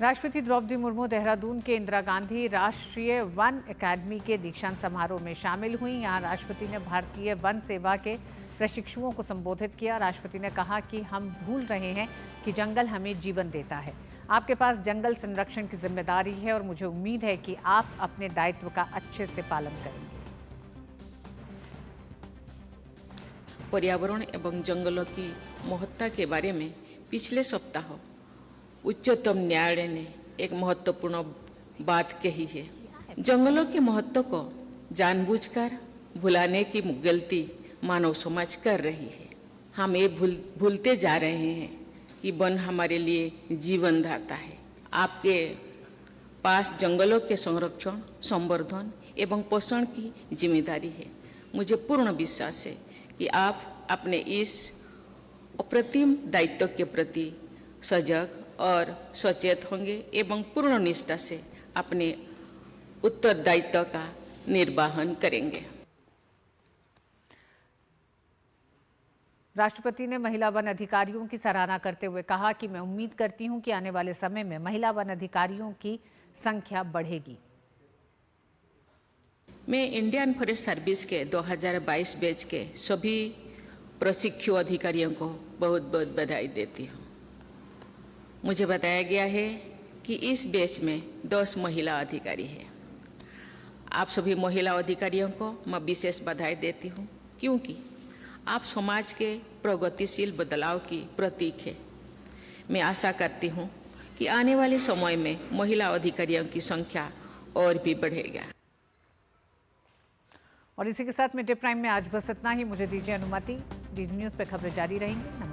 राष्ट्रपति द्रौपदी मुर्मू देहरादून के इंदिरा गांधी राष्ट्रीय वन अकादमी के दीक्षांत समारोह में शामिल हुई। यहां राष्ट्रपति ने भारतीय वन सेवा के प्रशिक्षुओं को संबोधित किया। राष्ट्रपति ने कहा कि हम भूल रहे हैं कि जंगल हमें जीवन देता है। आपके पास जंगल संरक्षण की जिम्मेदारी है और मुझे उम्मीद है कि आप अपने दायित्व का अच्छे से पालन करेंगे। पर्यावरण एवं जंगलों की महत्ता के बारे में पिछले सप्ताह उच्चतम न्यायालय ने एक महत्वपूर्ण बात कही है। जंगलों के महत्व को जानबूझकर भुलाने की गलती मानव समाज कर रही है। हम ये भूलते जा रहे हैं कि वन हमारे लिए जीवनदाता है। आपके पास जंगलों के संरक्षण, संवर्धन एवं पोषण की जिम्मेदारी है। मुझे पूर्ण विश्वास है कि आप अपने इस अप्रतिम दायित्व के प्रति सजग और सचेत होंगे एवं पूर्ण निष्ठा से अपने उत्तरदायित्व का निर्वहन करेंगे। राष्ट्रपति ने महिला वन अधिकारियों की सराहना करते हुए कहा कि मैं उम्मीद करती हूं कि आने वाले समय में महिला वन अधिकारियों की संख्या बढ़ेगी। मैं इंडियन फॉरेस्ट सर्विस के 2022 बैच के सभी प्रशिक्षु अधिकारियों को बहुत बहुत बधाई देती हूँ। मुझे बताया गया है कि इस बैच में 10 महिला अधिकारी हैं। आप सभी महिला अधिकारियों को मैं विशेष बधाई देती हूँ, क्योंकि आप समाज के प्रगतिशील बदलाव की प्रतीक है। मैं आशा करती हूँ कि आने वाले समय में महिला अधिकारियों की संख्या और भी बढ़ेगा। और इसी के साथ मिड डे प्राइम में आज बस इतना ही। मुझे दीजिए अनुमति। डीडी न्यूज़ पे खबरें जारी रहेंगी।